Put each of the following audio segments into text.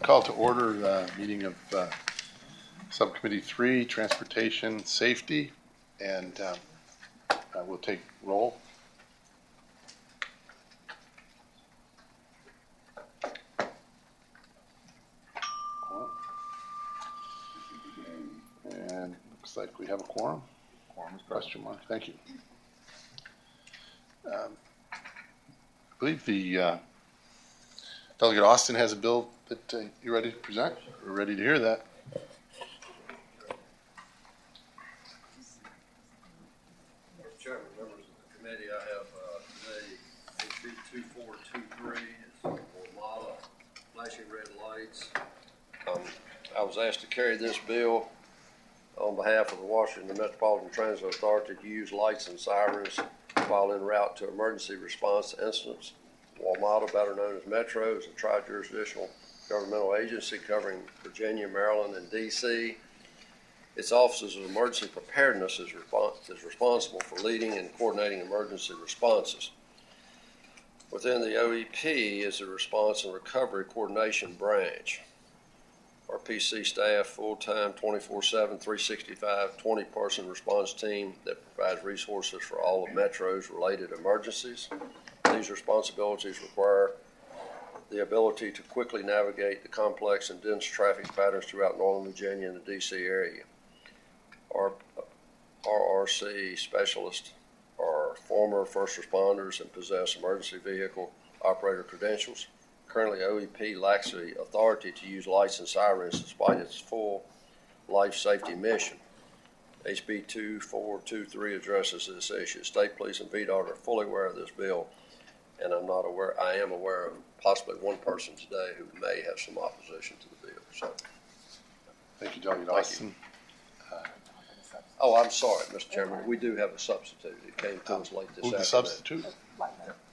Call to order the meeting of Subcommittee 3, Transportation Safety, and we'll take roll. And looks like we have a quorum. Quorum is question mark. Thank you. I believe the Delegate Austin has a bill that you're ready to present. We're ready to hear that. Mr. Chairman, members of the committee, I have today HB 2423. It's a model flashing red lights. I was asked to carry this bill on behalf of the Washington Metropolitan Transit Authority to use lights and sirens while en route to emergency response incidents. WMATA, better known as Metro, is a tri-jurisdictional governmental agency covering Virginia, Maryland, and D.C. Its Offices of Emergency Preparedness is responsible for leading and coordinating emergency responses. Within the OEP is the Response and Recovery Coordination Branch. Our PC staff, full-time, 24/7, 365, 20-person response team that provides resources for all of Metro's related emergencies. These responsibilities require the ability to quickly navigate the complex and dense traffic patterns throughout Northern Virginia and the D.C. area. Our RRC specialists are former first responders and possess emergency vehicle operator credentials. Currently, OEP lacks the authority to use lights and sirens despite its full life safety mission. HB 2423 addresses this issue. State Police and VDOT are fully aware of this bill, and I am aware of possibly one person today who may have some opposition to the bill. So, thank you, Delegate Austin. Oh, I'm sorry, Mr. Chairman. We do have a substitute. It came to us late this afternoon. The substitute?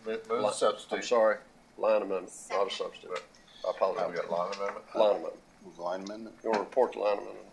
Move the substitute. I'm sorry. Line amendment, not a substitute. I apologize. We got line amendment? Line amendment. Move the line amendment. You want to report the line amendment?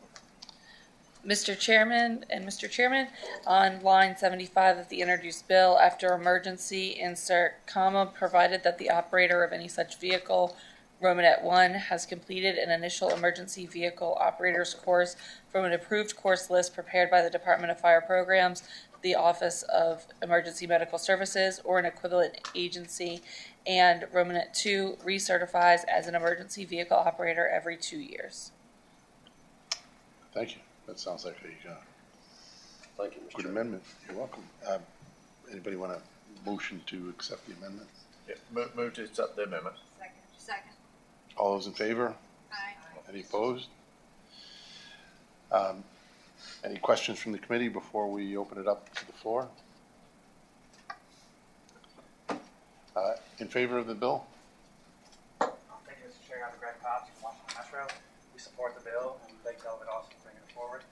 Mr. Chairman, on line 75 of the introduced bill, after emergency, insert comma, provided that the operator of any such vehicle, Romanet 1, has completed an initial emergency vehicle operator's course from an approved course list prepared by the Department of Fire Programs, the Office of Emergency Medical Services, or an equivalent agency, and Romanet 2 recertifies as an emergency vehicle operator every 2 years. Thank you. That sounds like a Thank you, Mr. good Chairman. amendment. You're welcome. Anybody want a motion to accept the amendment? Yeah, move to accept the amendment. Second. All those in favor? Aye. Any opposed? Any questions from the committee before we open it up to the floor? In favor of the bill? Thank you, Mr. Chair. I'm Greg Cox from Washington Metro. We support the bill and thank Delegate Austin for bringing it forward.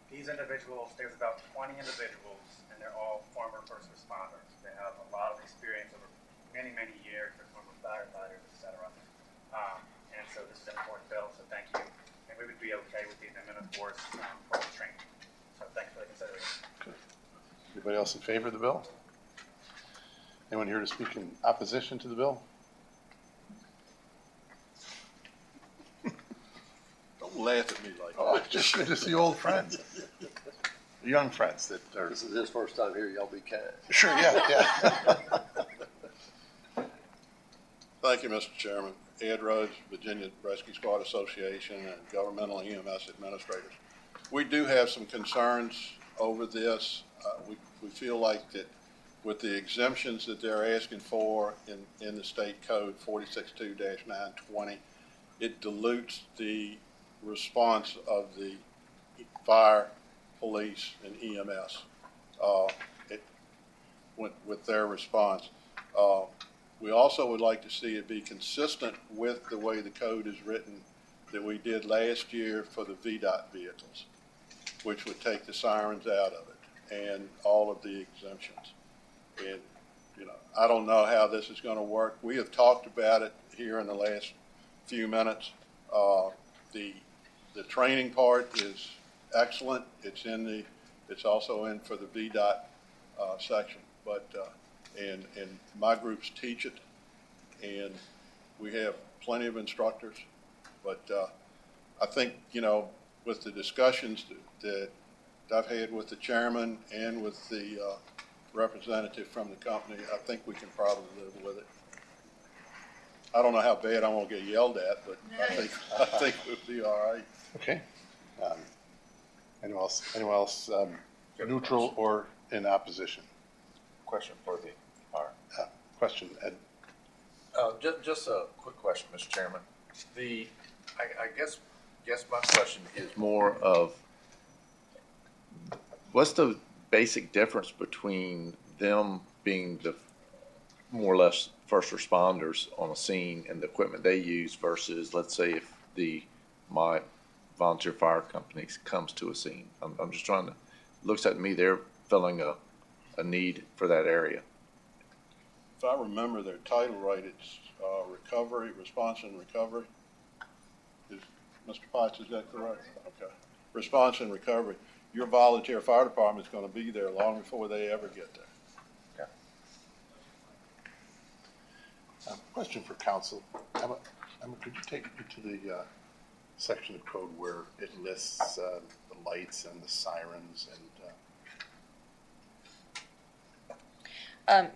These individuals, there's about 20 individuals, and they're all former first responders. They have a lot of experience over many, many years. They're former firefighters, etc. And so this is an important bill, so thank you. And we would be okay with the amendment, of course, for the training. So thanks for the consideration. Good. Anybody else in favor of the bill? Anyone here to speak in opposition to the bill? Don't laugh at me like Oh, that. just good to see old friends, young friends that are. This is his first time here. Y'all be kind. Sure, yeah. Thank you, Mr. Chairman. Ed Rhodes, Virginia Rescue Squad Association and Governmental EMS Administrators. We do have some concerns over this. We feel like that with the exemptions that they're asking for in the state code 462-920, it dilutes the response of the fire, police, and EMS with their response. We also would like to see it be consistent with the way the code is written that we did last year for the VDOT vehicles, which would take the sirens out of it and all of the exemptions. And, you know, I don't know how this is going to work. We have talked about it here in the last few minutes. The training part is excellent. It's also in for the VDOT section, but and my groups teach it, and we have plenty of instructors. But I think, with the discussions that I've had with the chairman and with the representative from the company, I think we can probably live with it. I don't know how bad I'm going to get yelled at, but I think we'll be all right. Okay. Anyone else neutral or in opposition? Question for the, Question, Ed? just a quick question, Mr. Chairman. I guess my question is more of, what's the basic difference between them being the more or less first responders on a scene and the equipment they use versus, let's say, if my volunteer fire company comes to a scene? I'm just trying to, looks like to me they're filling a need for that area. If I remember their title right, it's recovery, response and recovery. Mr. Potts, is that correct? Okay. Response and recovery. Your volunteer fire department is going to be there long before they ever get there. Okay. Question for council. Emma, could you take me to the section of code where it lists the lights and the sirens and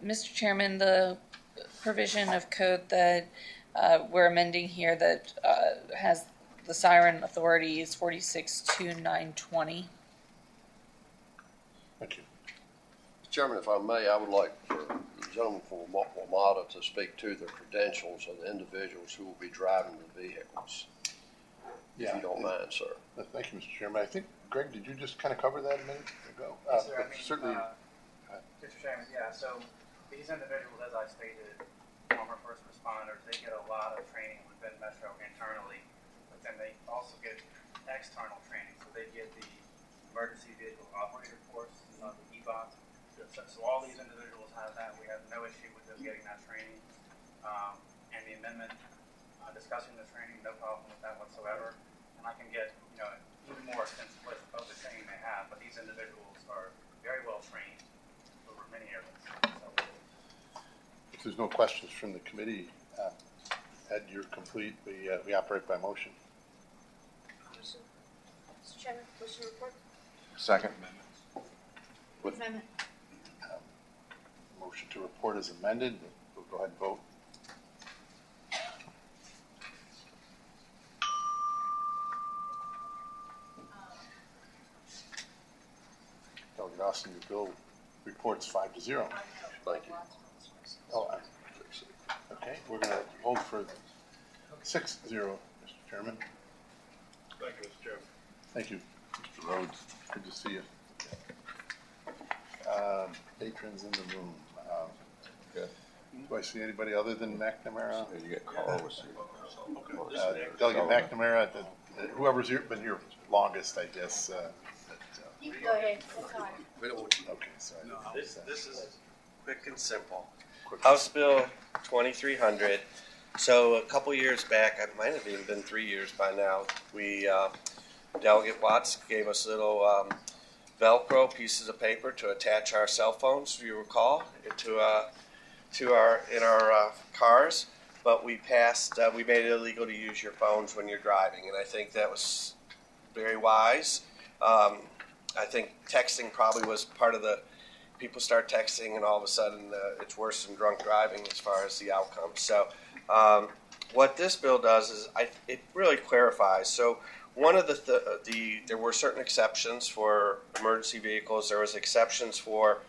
Mr. Chairman, the provision of code that we're amending here that has the siren authority is 462920. thank you. Chairman, if I may, I would like for the gentleman from WMATA to speak to the credentials of the individuals who will be driving the vehicles. If you don't mind, sir. Thank you, Mr. Chairman. I think, Greg, did you just kind of cover that a minute ago? Yes, sir. Certainly. Mr. Chairman, yeah, so these individuals, as I stated, former first responders, they get a lot of training within Metro internally, but then they also get external training. So they get the emergency vehicle operator course, the EBOT. So all these individuals have that. We have no issue with them getting that training. And the amendment, discussing the training, no problem with that whatsoever. And I can get, even more extensive list of the training they have, but these individuals are very well trained over many areas. If there's no questions from the committee, Ed, you're complete. We operate by motion. Mr. Chairman, motion to report. Second. Amendment. Motion to report is amended. We'll go ahead and vote. Delegate Austin, your bill reports 5-0. Thank you. Oh, okay. We're going to hold for 6-0, Mr. Chairman. Thank you, Mr. Chairman. Thank you, Mr. Rhodes. Good to see you. Patrons in the room. Good. Do I see anybody other than McNamara? You get Carl with you. Delegate McNamara, whoever's been here longest, I guess. You can go ahead. That's fine. Okay, sorry. This is quick and simple. Quick. House Bill 2300. So a couple years back, it might have even been 3 years by now, we Delegate Watts gave us little Velcro pieces of paper to attach our cell phones, if you recall, in our cars. But we made it illegal to use your phones when you're driving, and I think that was very wise. I think texting probably was part of the, people start texting and all of a sudden it's worse than drunk driving as far as the outcome. So what this bill does is it really clarifies. So one of there were certain exceptions for emergency vehicles. There was exceptions for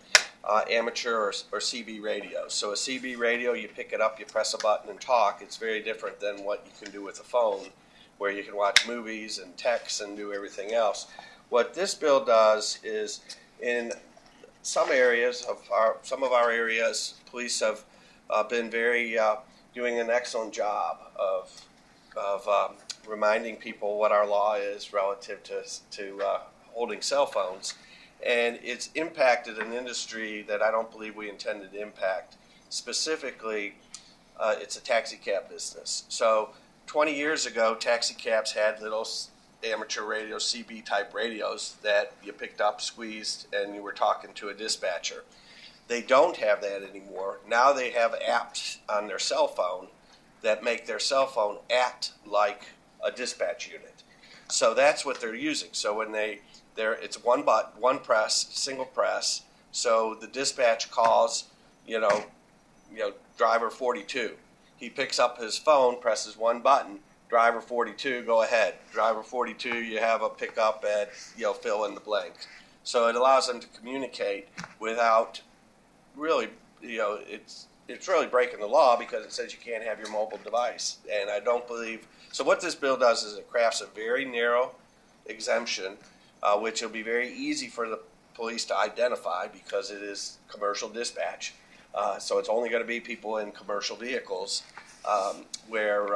amateur or CB radios. So a CB radio, you pick it up, you press a button and talk. It's very different than what you can do with a phone, where you can watch movies and text and do everything else. What this bill does is, in some areas of our areas, police have been doing an excellent job of reminding people what our law is relative to holding cell phones, and it's impacted an industry that I don't believe we intended to impact. Specifically, it's a taxi cab business. So 20 years ago, taxi cabs had little amateur radio, CB type radios that you picked up, squeezed, and you were talking to a dispatcher. They don't have that anymore. Now they have apps on their cell phone that make their cell phone act like a dispatch unit. So that's what they're using. So when it's one button, one press, single press. So the dispatch calls, driver 42. He picks up his phone, presses one button. Driver 42, go ahead. Driver 42, you have a pickup at, fill in the blank. So it allows them to communicate without really, it's really breaking the law because it says you can't have your mobile device. And I don't believe, so what this bill does is it crafts a very narrow exemption, which will be very easy for the police to identify because it is commercial dispatch. So it's only going to be people in commercial vehicles where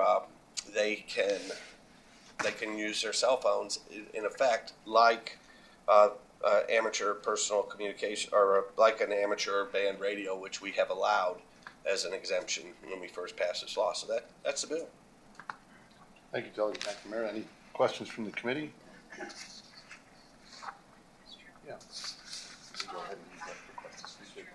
they can use their cell phones in effect like amateur personal communication or like an amateur band radio, which we have allowed as an exemption when we first passed this law. So that's the bill. Thank you, Delegate McNamara. Any questions from the committee? Yeah. Go ahead and use that request to speak.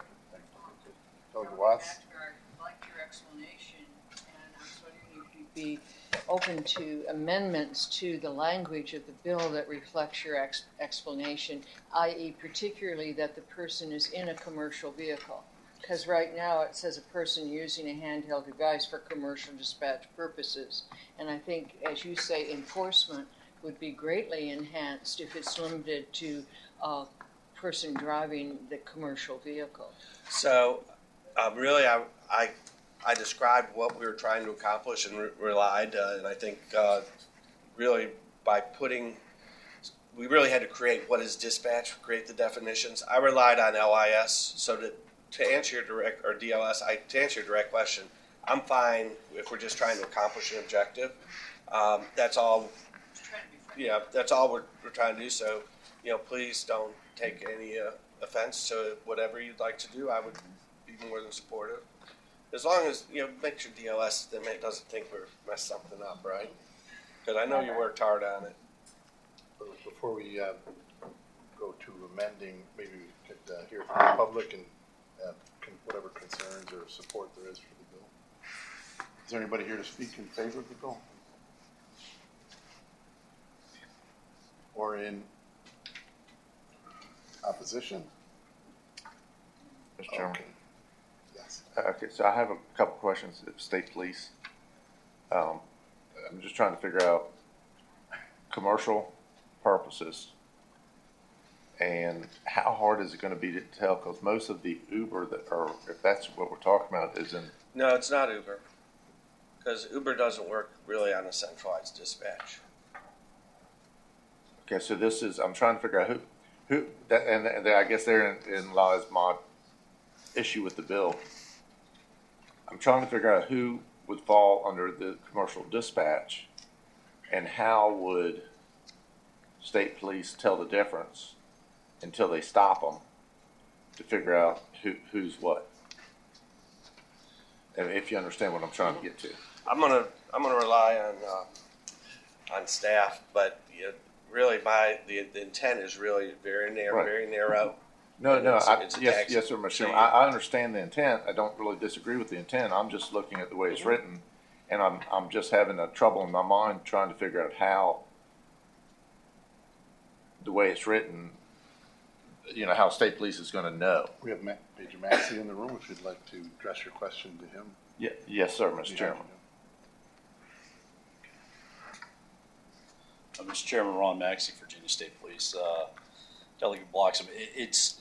Delegate Watts? I like your explanation, and I was wondering if you'd be open to amendments to the language of the bill that reflects your explanation, i.e. particularly that the person is in a commercial vehicle. Because right now it says a person using a handheld device for commercial dispatch purposes. And I think, as you say, enforcement would be greatly enhanced if it's limited to a person driving the commercial vehicle. So really, I described what we were trying to accomplish and relied, and I think really by we really had to create what is dispatch, create the definitions. I relied on LIS, so to answer your direct, or DLS, to answer your direct question, I'm fine if we're just trying to accomplish an objective. That's all. Yeah, that's all we're trying to do. So, please don't take any offense to whatever you'd like to do. I would be more than supportive. As long as, make sure DLS doesn't think we're messed something up, right? Because I know you worked hard on it. Before we go to amending, maybe we could hear from the public and whatever concerns or support there is for the bill. Is there anybody here to speak in favor of the bill? Or in opposition? Mr. Chairman. Okay. Yes. Okay, so I have a couple questions of state police. I'm just trying to figure out commercial purposes and how hard is it going to be to tell? Because most of the Uber if that's what we're talking about, is in. No, it's not Uber. Because Uber doesn't work really on a centralized dispatch. Okay, so I'm trying to figure out who and I guess therein lies my issue with the bill. I'm trying to figure out who would fall under the commercial dispatch and how would state police tell the difference until they stop them to figure out who's what. And if you understand what I'm trying to get to. I'm gonna rely on staff, but really the intent is really very narrow, Right. very narrow. No, It's yes, tax. sir, Mr. So Chairman. I understand the intent. I don't really disagree with the intent. I'm just looking at the way it's written, and I'm just having a trouble in my mind trying to figure out how the way it's written, how state police is going to know. We have Major Massey in the room if you'd like to address your question to him. Yeah, yes, sir, Mr. Chairman. Mr. Chairman, Ron Maxey, Virginia State Police. Delegate Blocks, it's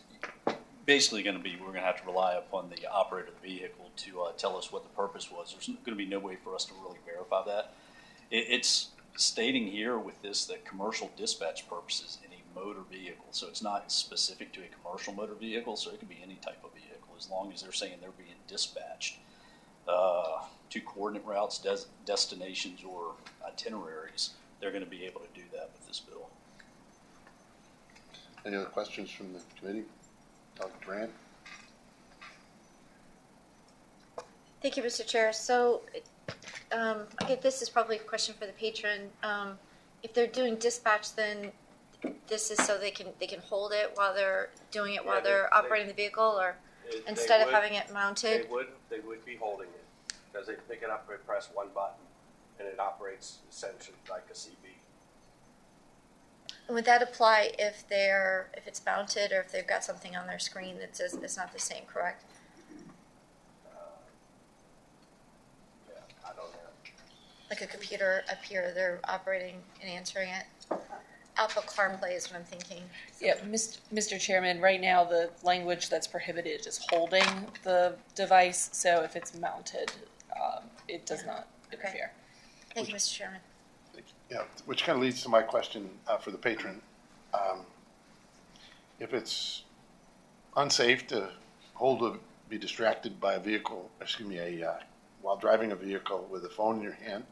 basically going to be, we're going to have to rely upon the operator of the vehicle to tell us what the purpose was. There's going to be no way for us to really verify that. It's stating here with this that commercial dispatch purposes in a motor vehicle. So it's not specific to a commercial motor vehicle, so it could be any type of vehicle as long as they're saying they're being dispatched to coordinate routes, destinations, or itineraries. They're going to be able to do that with this bill. Any other questions from the committee? Dr. Grant? Thank you, Mr. Chair. So, okay, this is probably a question for the patron. If they're doing dispatch, then this is so they can hold it while they're doing it while they're operating the vehicle, or instead of having it mounted. They would be holding it because they pick it up and press one button. and it operates essentially like a CB. Would that apply if it's mounted or if they've got something on their screen that says it's not the same, correct? Yeah, I don't know. Like a computer up here, they're operating and answering it. Apple CarPlay is what I'm thinking. Yeah, Mr. Chairman, right now the language that's prohibited is holding the device, so if it's mounted, it does not interfere. Thank you, Mr. Chairman. Yeah, which kind of leads to my question for the patron. If it's unsafe to be distracted by a vehicle, while driving a vehicle with a phone in your hand,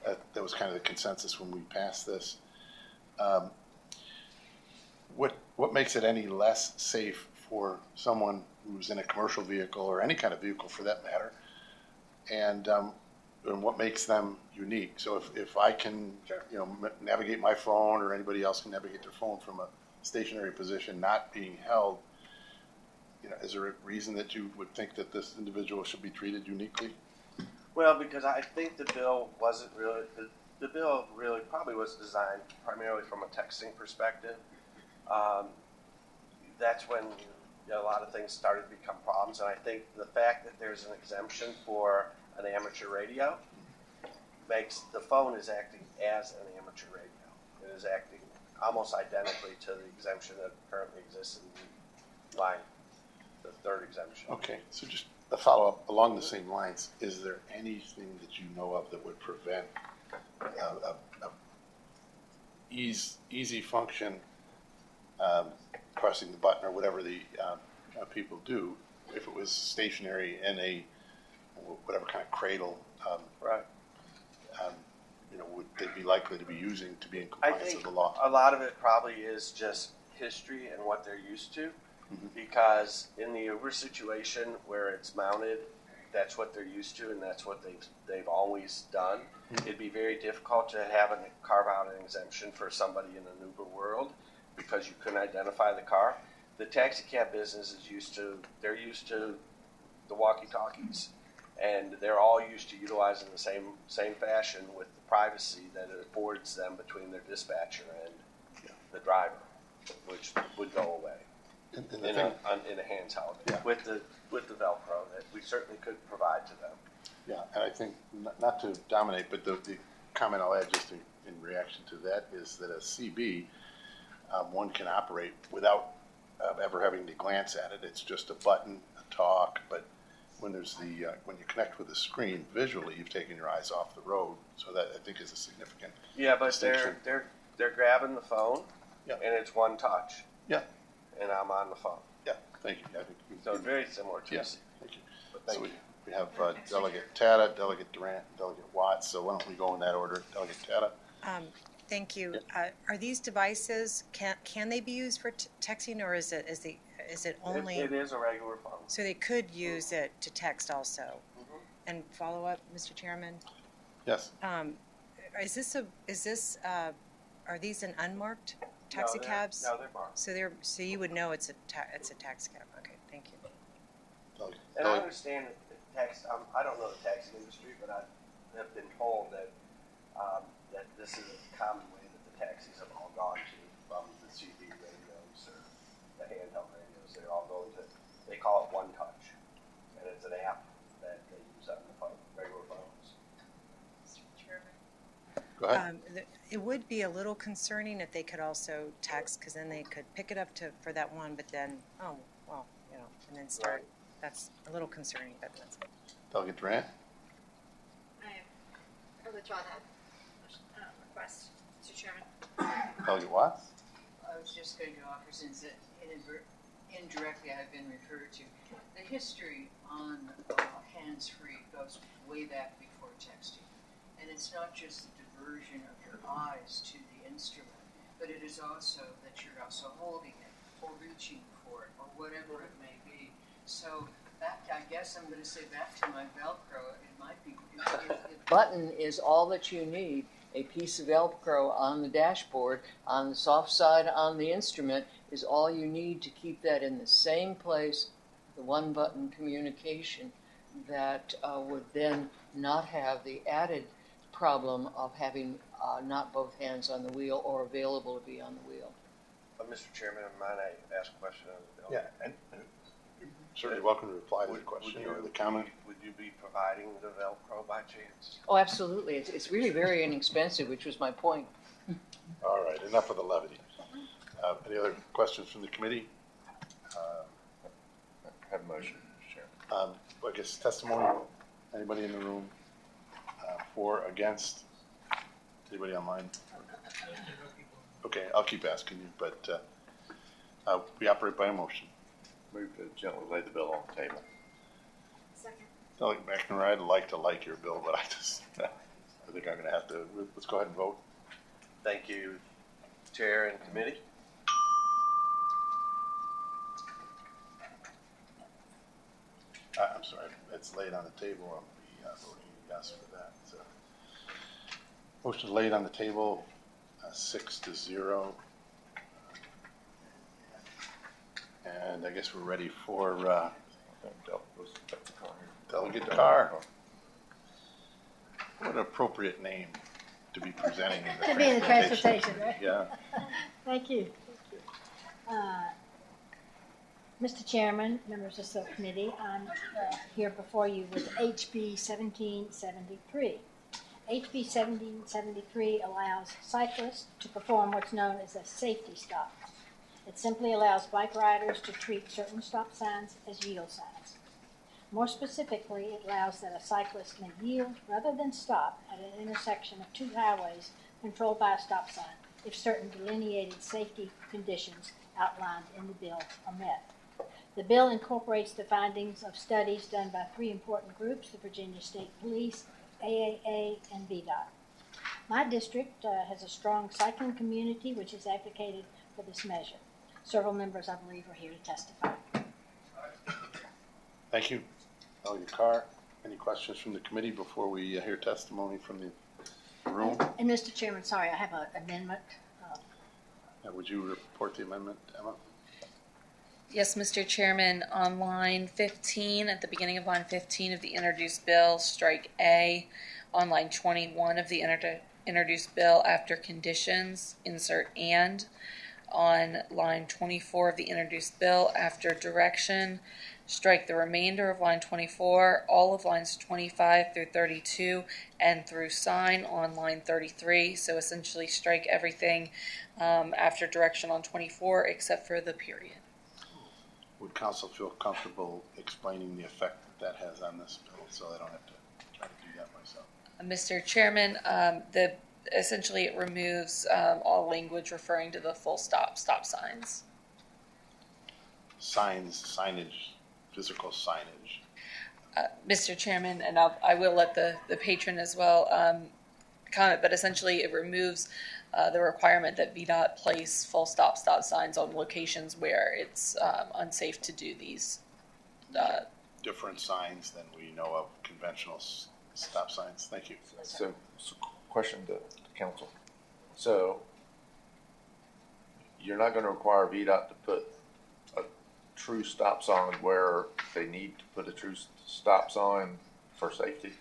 that was kind of the consensus when we passed this. What makes it any less safe for someone who's in a commercial vehicle or any kind of vehicle for that matter, and what makes them unique? So if I can, navigate my phone, or anybody else can navigate their phone from a stationary position, not being held, is there a reason that you would think that this individual should be treated uniquely? Well, because I think the bill wasn't really the bill really probably was designed primarily from a texting perspective. That's when a lot of things started to become problems, and I think the fact that there's an exemption for an amateur radio makes the phone is acting as an amateur radio. It is acting almost identically to the exemption that currently exists in line, the third exemption. Okay, so just a follow-up along the same lines. Is there anything that you know of that would prevent a easy function pressing the button or whatever the people do if it was stationary in a whatever kind of cradle? Right. Would they be likely to be using to be in I compliance think with the law? a lot of it probably is just history and what they're used to. Because in the Uber situation where it's mounted, that's what they're used to, and that's what they've always done. It'd be very difficult to carve out an exemption for somebody in an Uber world because you couldn't identify the car. The taxi cab business is used to the walkie-talkies, and they're all used to utilizing the same fashion with the privacy that it affords them between their dispatcher and the driver, which would go away. In a handheld, with the Velcro that we certainly could provide to them. Yeah, and I think not to dominate, but the comment I'll add just in reaction to that is that a CB, one can operate without ever having to glance at it. It's just a button, a talk. But when there's when you connect with the screen visually, you've taken your eyes off the road. So that I think is a significant. Yeah, but distinction. they're grabbing the phone, Yeah. and it's one touch. Yeah. And I'm on the phone. Yeah, thank you. I think So it's very similar to yes, thank you. But thank So you. we have Delegate Tata, Delegate Durant, Delegate Watts. So why don't we go in that order? Delegate Tata. Thank you. Are these devices, can they be used for texting, or is it only? It is a regular phone. So they could use it to text also. And follow up, Mr. Chairman. Yes. Are these an unmarked taxi cabs? No, they're marked. So you would know it's a taxi cab. Okay, thank you. And I understand that I don't know the taxi industry, but I have been told that that this is a common way that the taxis have all gone to, from the CD radios or the handheld radios. They're all going to, they call it One Touch, and it's an app that they use on the regular phones. Mr. Chairman. Go ahead. It would be a little concerning if they could also text, because then they could pick it up for that one, but then, and then start. Right. That's a little concerning, but that's it. Delegate Durant. I'll withdraw that request, Mr. Chairman. Delegate Watts. I was just going to offer, since indirectly I've been referred to, the history on hands-free goes way back before texting. And it's not just the diversion of your eyes to the instrument, but it is also that you're also holding it or reaching for it or whatever it may be. So I guess I'm going to say back to my Velcro, it might be, if the button is all that you need, a piece of Velcro on the dashboard, on the soft side on the instrument, is all you need to keep that in the same place, the one button communication that would then not have the added problem of having not both hands on the wheel or available to be on the wheel. Mr. Chairman, might I ask a question of the bill? Yeah, and you're certainly welcome to reply to the question or the comment. Would you be providing the Velcro by chance? Oh, absolutely. It's really very inexpensive, which was my point. All right, enough of the levity. Any other questions from the committee? Have a motion, Mr. Chairman. I guess testimony, anybody in the room for, against? Anybody online? Okay, I'll keep asking you, but we operate by emotion. Move to gently lay the bill on the table. Second. Like McNamara, I'd like to like your bill, but I think I'm going to have to. Let's go ahead and vote. Thank you, Chair and Committee. I'm sorry, it's laid on the table. I'll be voting yes for that. So, motion laid on the table, 6-0. And I guess we're ready for Delegate Carr. What an appropriate name to be presenting in the To be in the transportation, right? Yeah. Thank you. Mr. Chairman, members of the subcommittee, I'm here before you with HB 1773. HB 1773 allows cyclists to perform what's known as a safety stop. It simply allows bike riders to treat certain stop signs as yield signs. More specifically, it allows that a cyclist may yield rather than stop at an intersection of two highways controlled by a stop sign if certain delineated safety conditions outlined in the bill are met. The bill incorporates the findings of studies done by three important groups, the Virginia State Police, AAA, and VDOT. My district has a strong cycling community which has advocated for this measure. Several members, I believe, are here to testify. Thank you, Delegate Carr. Any questions from the committee before we hear testimony from the room? And Mr. Chairman, sorry, I have an amendment. Would you report the amendment, Emma? Yes, Mr. Chairman, on line 15, at the beginning of line 15 of the introduced bill, strike A. On line 21 of the introduced bill, after conditions, insert and. On line 24 of the introduced bill, after direction, strike the remainder of line 24, all of lines 25 through 32, and through sign on line 33. So essentially strike everything after direction on 24 except for the period. Would council feel comfortable explaining the effect that has on this bill so I don't have to try to do that myself? Mr. Chairman, essentially it removes all language referring to the full stop signs. Signage, physical signage. Mr. Chairman, and I will let the patron as well comment, but essentially it removes the requirement that VDOT place full stop signs on locations where it's unsafe to do these. Different signs than we know of conventional stop signs. Thank you. So question to council. So you're not going to require VDOT to put a true stop sign where they need to put a true stop sign for safety?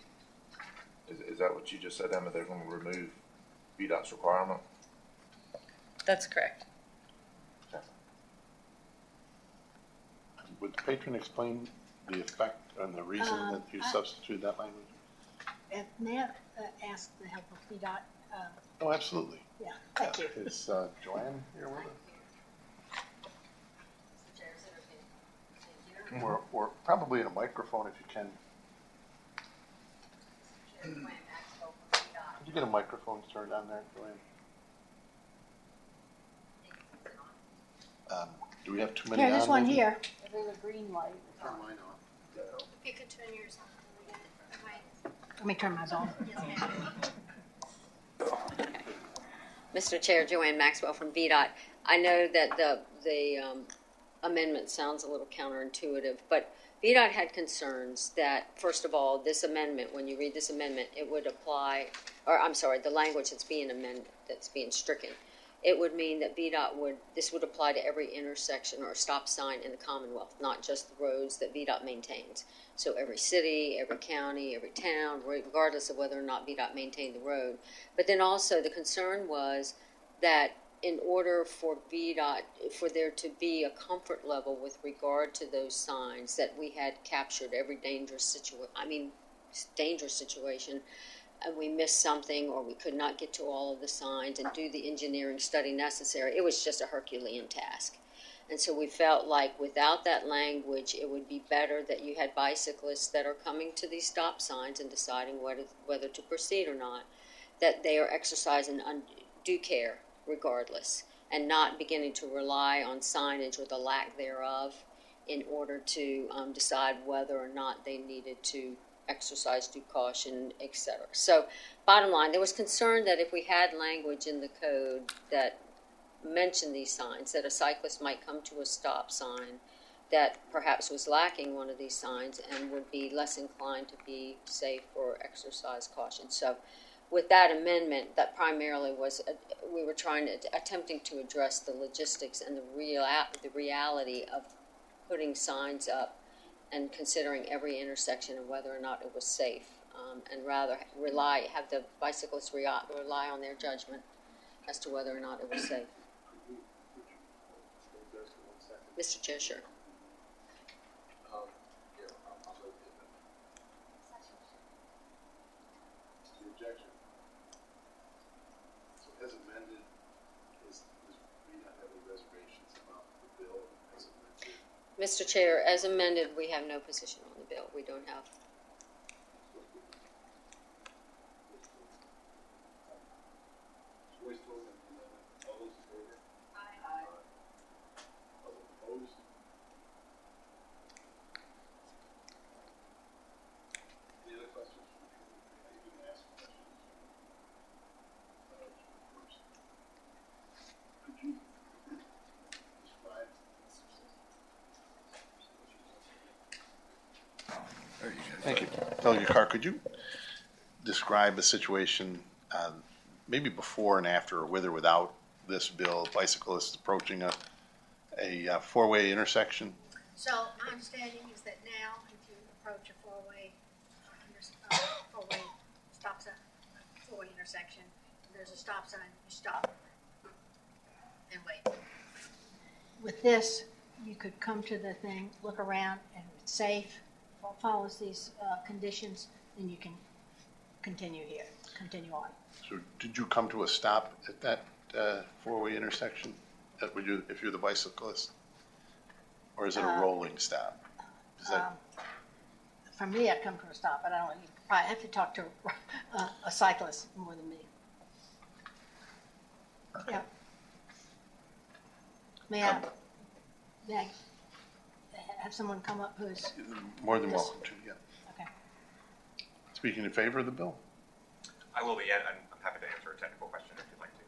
Is that what you just said, Emma? They're going to remove VDOT's requirement? That's correct. Okay. Would the patron explain the effect and the reason that you substituted that language? May I ask the help of VDOT? Oh, absolutely. Yeah, thank you. Is Joanne here with us? Or probably in a microphone if you can. Could you get a microphone turned on there, Joanne? Do we have too many on? There's one here. There's a green light. Turn mine off. You could turn yours on. Let me turn mine on. Mr. Chair, Joanne Maxwell from VDOT. I know that the amendment sounds a little counterintuitive, but VDOT had concerns that, first of all, this amendment, when you read this amendment, it would apply, or I'm sorry, the language that's being amended, that's being stricken, it would mean that this would apply to every intersection or stop sign in the Commonwealth, not just the roads that VDOT maintains. So every city, every county, every town, regardless of whether or not VDOT maintained the road. But then also the concern was that in order for VDOT, for there to be a comfort level with regard to those signs, that we had captured every dangerous situation, and we missed something or we could not get to all of the signs and do the engineering study necessary. It was just a Herculean task. And so we felt like without that language, it would be better that you had bicyclists that are coming to these stop signs and deciding whether to proceed or not, that they are exercising due care regardless, and not beginning to rely on signage or the lack thereof in order to decide whether or not they needed to exercise due caution, etc. So bottom line, there was concern that if we had language in the code that mentioned these signs, that a cyclist might come to a stop sign that perhaps was lacking one of these signs and would be less inclined to be safe or exercise caution. So with that amendment, that primarily was, we were attempting to address the logistics and the reality of putting signs up and considering every intersection and whether or not it was safe, and rather have the bicyclists rely on their judgment as to whether or not it was safe. Mr. Chair, sure. The objection. So as amended, does VDOT have any reservations about the bill as amended? Mr. Chair, as amended, we have no position on the bill. We don't have. Voice vote on the amendment. All those in favor? Aye. All those opposed? Any other questions? I can ask questions. Could you describe? Thank you. Delegate Carr, could you describe a situation, maybe before and after, or with or without this bill, bicyclists approaching a four-way intersection? So my understanding is that now, if you approach a four-way stop sign, four-way intersection, there's a stop sign, you stop and wait. With this, you could come to the thing, look around, and it's safe, follows these conditions, then you can continue on. So did you come to a stop at that four-way intersection? If you're the bicyclist? Or is it a rolling stop? For me, I'd come to a stop, but I don't know. You probably have to talk to a cyclist more than me. Okay. Yeah. May I have someone come up who's... More than welcome to, yeah. Okay. Speaking in favor of the bill? I will be, and I'm happy to answer a technical question if you'd like to.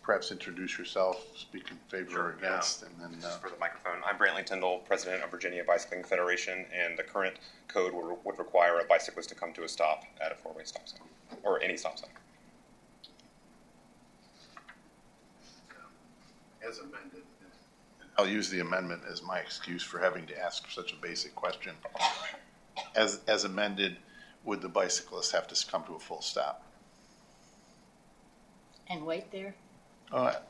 Perhaps introduce yourself, speak in favor or against, and then... Just for the microphone, I'm Brantley Tyndall, president of Virginia Bicycling Federation, and the current code would require a bicyclist to come to a stop at a four-way stop sign, or any stop sign. As amended, I'll use the amendment as my excuse for having to ask such a basic question. As amended, would the bicyclist have to come to a full stop? And wait there? A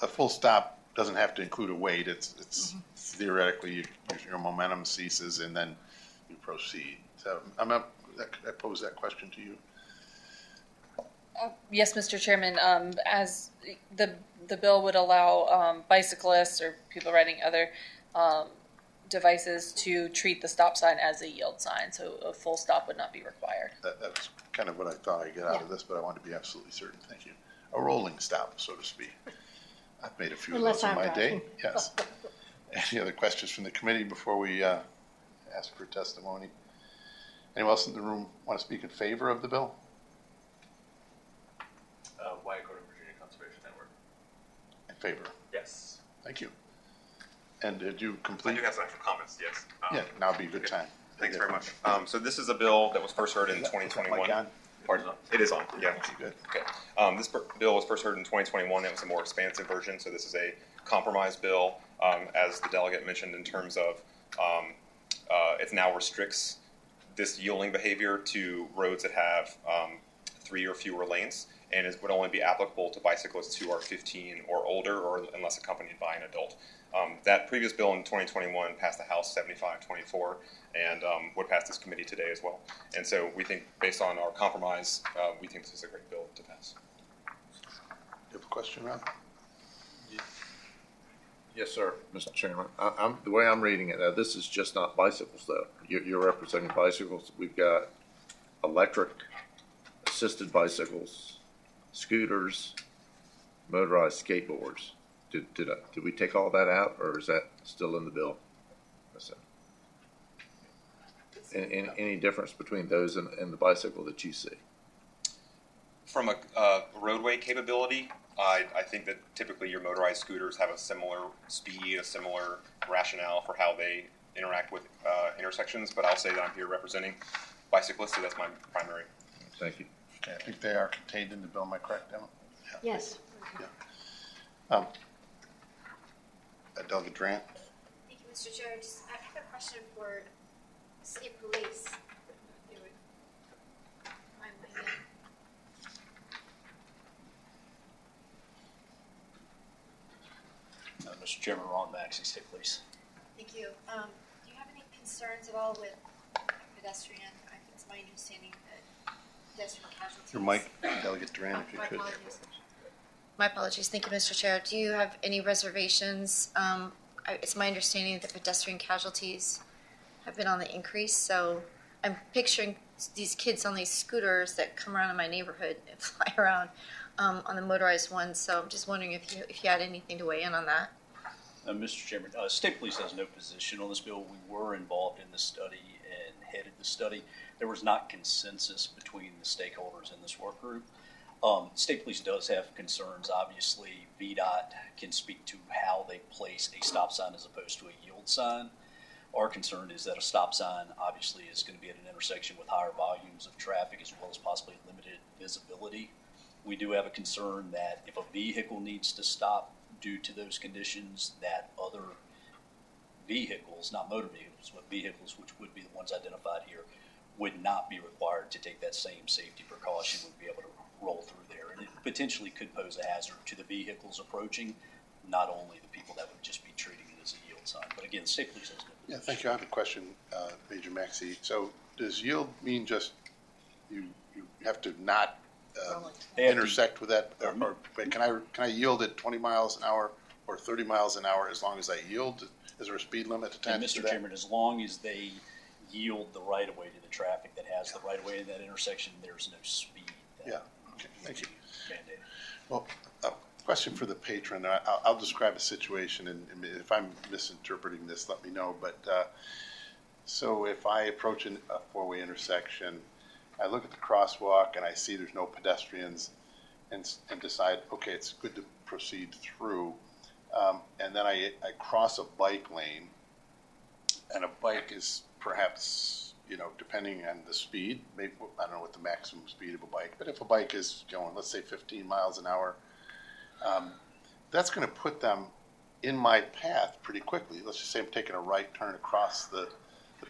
full stop doesn't have to include a wait. It's theoretically your momentum ceases and then you proceed. So I pose that question to you. Yes, Mr. Chairman. As the bill would allow bicyclists or people riding other devices to treat the stop sign as a yield sign, so a full stop would not be required. That's kind of what I thought I'd get out of this, but I wanted to be absolutely certain. Thank you. A rolling stop, so to speak. I've made a few of those in my day. Yes. Any other questions from the committee before we ask for testimony? Anyone else in the room want to speak in favor of the bill? Wyatt Gordon, Virginia Conservation Network. In favor? Yes. Thank you. And did you complete? I do have some extra comments, yes. Yeah, now would be a good time. Thanks very much. So this is a bill that was first heard in 2021. Pardon? It is on, yeah. Good. Okay. This bill was first heard in 2021. It was a more expansive version, so this is a compromise bill, as the delegate mentioned, in terms of it now restricts this yielding behavior to roads that have 3 or fewer lanes, and it would only be applicable to bicyclists who are 15 or older, or unless accompanied by an adult. That previous bill in 2021 passed the House 75-24 and would pass this committee today as well. And so we think, based on our compromise, we think this is a great bill to pass. You have a question, Rob? Yes, sir, Mr. Chairman. The way I'm reading it, this is just not bicycles, though. You're representing bicycles. We've got electric assisted bicycles, scooters, motorized skateboards. Did we take all that out, or is that still in the bill? Any difference between those and the bicycle that you see? From a roadway capability, I think that typically your motorized scooters have a similar speed, a similar rationale for how they interact with intersections, but I'll say that I'm here representing bicyclists, so that's my primary. Thank you. Okay, I think they are contained in the bill. Am I correct, Emma? Yes. Delegate Durant? Thank you, Mr. Chair. I have a question for City Police. They would find my name. Mr. Chairman, Ron Maxey, State Police. Thank you. Do you have any concerns at all with pedestrian? It's my understanding that pedestrian casualties. Your mic, Delegate Durant, if you could. Apologies. My apologies. Thank you, Mr. Chair. Do you have any reservations? It's my understanding that pedestrian casualties have been on the increase, so I'm picturing these kids on these scooters that come around in my neighborhood and fly around on the motorized ones. So I'm just wondering if you had anything to weigh in on that. Mr. Chairman, State Police has no position on this bill. We were involved in the study and headed the study. There was not consensus between the stakeholders in this work group. State Police does have concerns. Obviously, VDOT can speak to how they place a stop sign as opposed to a yield sign. Our concern is that a stop sign obviously is going to be at an intersection with higher volumes of traffic as well as possibly limited visibility. We do have a concern that if a vehicle needs to stop due to those conditions, that other vehicles, not motor vehicles, but vehicles which would be the ones identified here, would not be required to take that same safety precaution, would be able to roll through there. And it potentially could pose a hazard to the vehicles approaching, not only the people that would just be treating it as a yield sign. But again, State Police has no position. Yeah, thank you. I have a question, Major Maxey. So does yield mean just you have to not intersect with that? Or can I yield at 20 miles an hour or 30 miles an hour as long as I yield? Is there a speed limit attached to that? Mr. Chairman, as long as they yield the right-of-way to the traffic that has the right-of-way in that intersection, there's no speed. Yeah, okay, thank you. Mandated. Well, question for the patron. I'll describe a situation, and if I'm misinterpreting this, let me know. But so if I approach a four-way intersection, I look at the crosswalk and I see there's no pedestrians, and decide, okay, it's good to proceed through. And then I cross a bike lane, and a bike is perhaps, depending on the speed, maybe, I don't know what the maximum speed of a bike, but if a bike is going, let's say 15 miles an hour, that's going to put them in my path pretty quickly. Let's just say I'm taking a right turn across the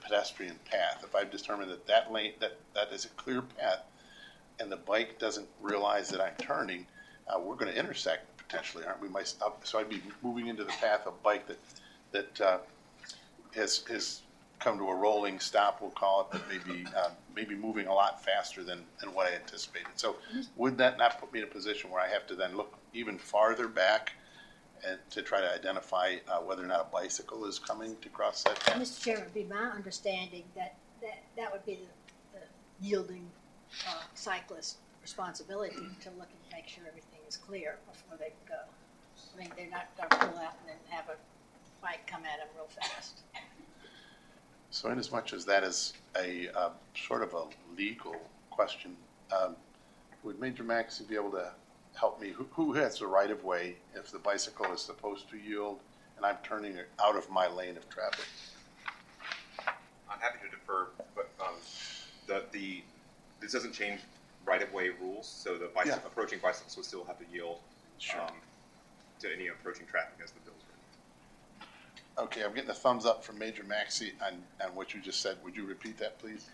pedestrian path. If I've determined that lane, that is a clear path, and the bike doesn't realize that I'm turning, we're going to intersect potentially, aren't we? So I'd be moving into the path of a bike that has come to a rolling stop, we'll call it, but maybe moving a lot faster than what I anticipated. So would that not put me in a position where I have to then look even farther back and to try to identify whether or not a bicycle is coming to cross that path? Mr. Chairman, it would be my understanding that would be the yielding cyclist responsibility to look and make sure everything is clear before they go. I mean, they're not going to pull out and then have a bike come at them real fast. So inasmuch as that is a sort of a legal question, would Major Maxey be able to help me? Who has the right of way if the bicycle is supposed to yield and I'm turning it out of my lane of traffic? I'm happy to defer, but this doesn't change right-of-way rules, so the approaching bicyclists would still have to yield to any approaching traffic as the bill's written. Okay, I'm getting a thumbs up from Major Maxey on what you just said. Would you repeat that, please?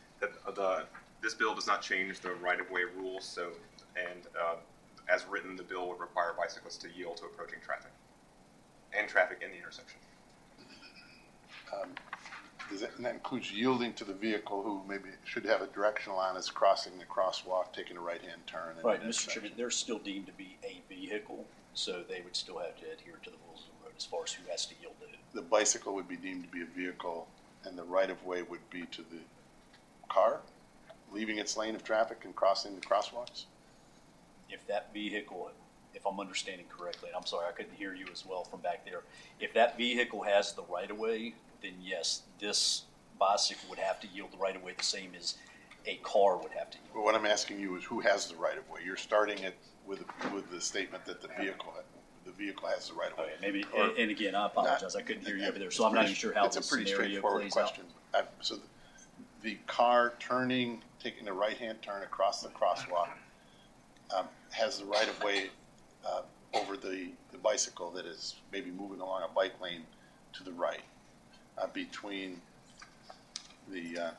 This bill does not change the right-of-way rules, so, and as written, the bill would require bicyclists to yield to approaching traffic and traffic in the intersection. And that includes yielding to the vehicle who maybe should have a directional on as crossing the crosswalk, taking a right-hand turn. Right, Mr. Chairman, they're still deemed to be a vehicle, so they would still have to adhere to the rules of the road as far as who has to yield to it. The bicycle would be deemed to be a vehicle, and the right-of-way would be to the car, leaving its lane of traffic and crossing the crosswalks? If that vehicle, if I'm understanding correctly, and I'm sorry, I couldn't hear you as well from back there. If that vehicle has the right-of-way, then yes, this bicycle would have to yield the right-of-way the same as a car would have to yield. Well, what I'm asking you is who has the right-of-way? You're starting it with the statement that the vehicle has the right-of-way. Okay, maybe, and again, I apologize, I couldn't hear you over there, so I'm not even sure how this scenario plays out. It's a pretty straightforward question. So the car turning, taking a right-hand turn across the crosswalk, has the right-of-way over the bicycle that is maybe moving along a bike lane to the right, between the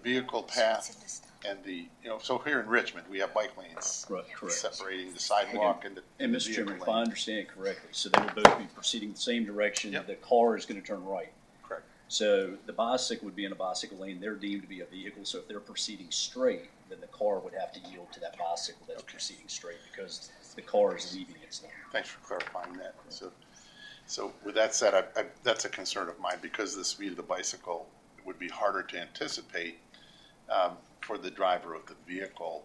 vehicle path and the, so here in Richmond, we have bike lanes separating the sidewalk and the Mr. Chairman, if I understand correctly, so they will both be proceeding the same direction. Yep. The car is going to turn right. Correct. So the bicycle would be in a bicycle lane. They're deemed to be a vehicle. So if they're proceeding straight, then the car would have to yield to that bicycle that's proceeding straight because the car is leaving its lane. Thanks for clarifying that. So with that said, that's a concern of mine because the speed of the bicycle would be harder to anticipate for the driver of the vehicle.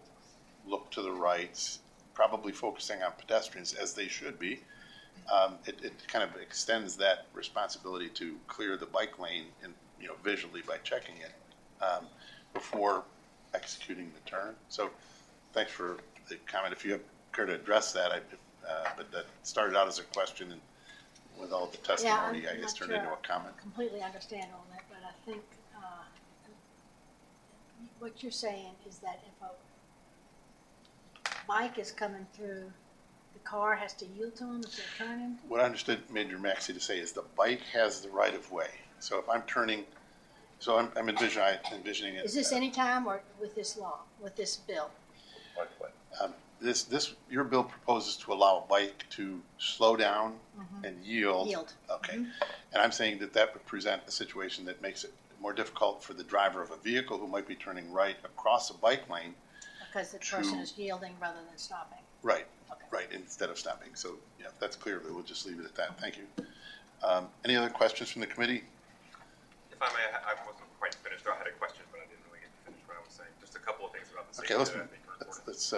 Look to the right, probably focusing on pedestrians as they should be. It kind of extends that responsibility to clear the bike lane and visually by checking it before executing the turn. So thanks for the comment. If you care to address that, but that started out as a question and with all the testimony, I guess turned into a comment. I completely understand all that, but I think what you're saying is that if a bike is coming through, the car has to yield to them if they're turning? What I understood Major Maxey to say is the bike has the right of way. So if I'm turning, so I'm envisioning it. Is this any time or with this law, with this bill? Your bill proposes to allow a bike to slow down and yield. Okay. And I'm saying that would present a situation that makes it more difficult for the driver of a vehicle who might be turning right across a bike lane. Because the person is yielding rather than stopping. Right. Okay. Right, instead of stopping. So, yeah, that's clear, but we'll just leave it at that. Thank you. Any other questions from the committee? If I may, I wasn't quite finished. I had a question, but I didn't really get to finish what I was saying. Just a couple of things about the Okay, let's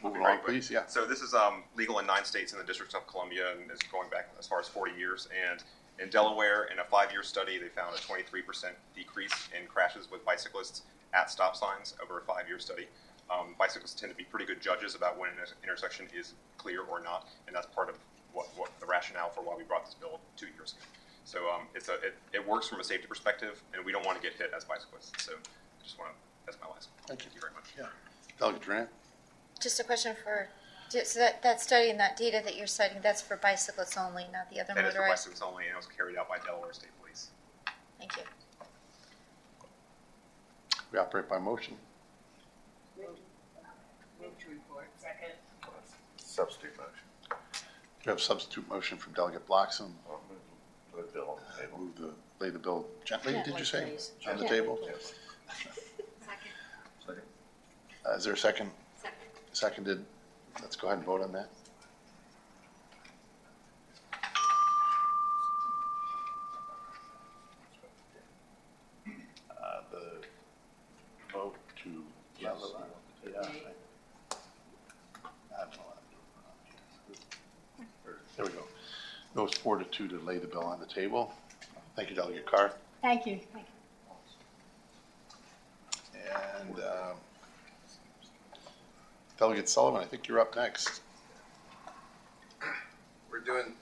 move along, please. Yeah. So this is legal in 9 states in the District of Columbia and is going back as far as 40 years. And in Delaware, in a 5-year study, they found a 23% decrease in crashes with bicyclists at stop signs over a 5-year study. Bicyclists tend to be pretty good judges about when an intersection is clear or not, and that's part of what the rationale for why we brought this bill 2 years ago. So it works from a safety perspective, and we don't want to get hit as bicyclists. So I just want to, that's my last one. Thank you very much. Yeah. Delegate Duran? Just a question so that study and that data that you're citing, that's for bicyclists only, not the other motorized? That is for bicyclists only, and it was carried out by Delaware State Police. Thank you. We operate by motion. Move to report. Second. Substitute motion. We have a substitute motion from Delegate Bloxham. Move the bill on the table. Lay the bill gently, did you say? Please. On the table? Yes. Second. Is there a second? Seconded. Let's go ahead and vote on that. The vote to yes. There we go. Those 4-2 to lay the bill on the table. Thank you, Delegate Carr. Thank you. Thank you. And Delegate Sullivan, I think you're up next. We're doing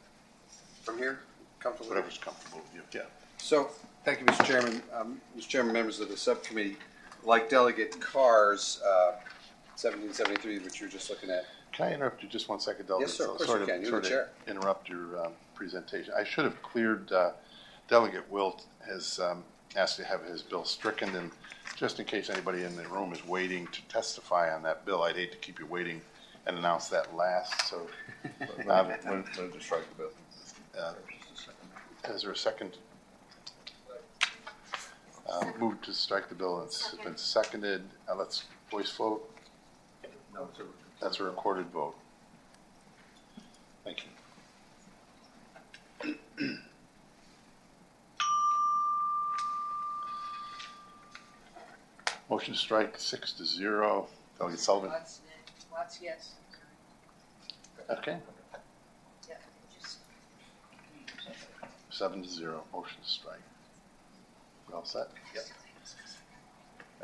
from here? Comfortable? Whatever's comfortable with you. Yeah. So, thank you, Mr. Chairman. Mr. Chairman, members of the subcommittee. like Delegate Carr's 1773, which you were just looking at. Can I interrupt you just one second, Delegate? Yes, sir, of course Sorry you can. You're the chair. Interrupt your presentation. I should have cleared, Delegate Wilt has asked to have his bill stricken, and just in case anybody in the room is waiting to testify on that bill, I'd hate to keep you waiting and announce that last, so. Move to strike the bill. Is there a second? Move to strike the bill. It's been seconded. Let's voice vote. That's a recorded vote. Thank you. Motion to strike 6-0. Delegate Sullivan. Watts, yes. Okay. Yeah, just. 7-0. Motion to strike. You all set? Yep.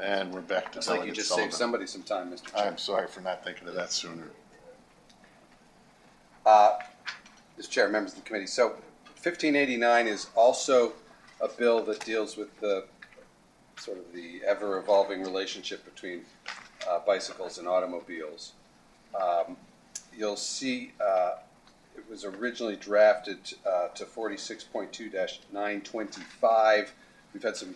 And we're back to Looks like you Delegate just Sullivan. saved somebody some time, Mr. Chair. I'm sorry for not thinking of that sooner. Mr. Chair, members of the committee. So 1589 is also a bill that deals with the sort of the ever-evolving relationship between bicycles and automobiles. You'll see it was originally drafted to 46.2-925. We've had some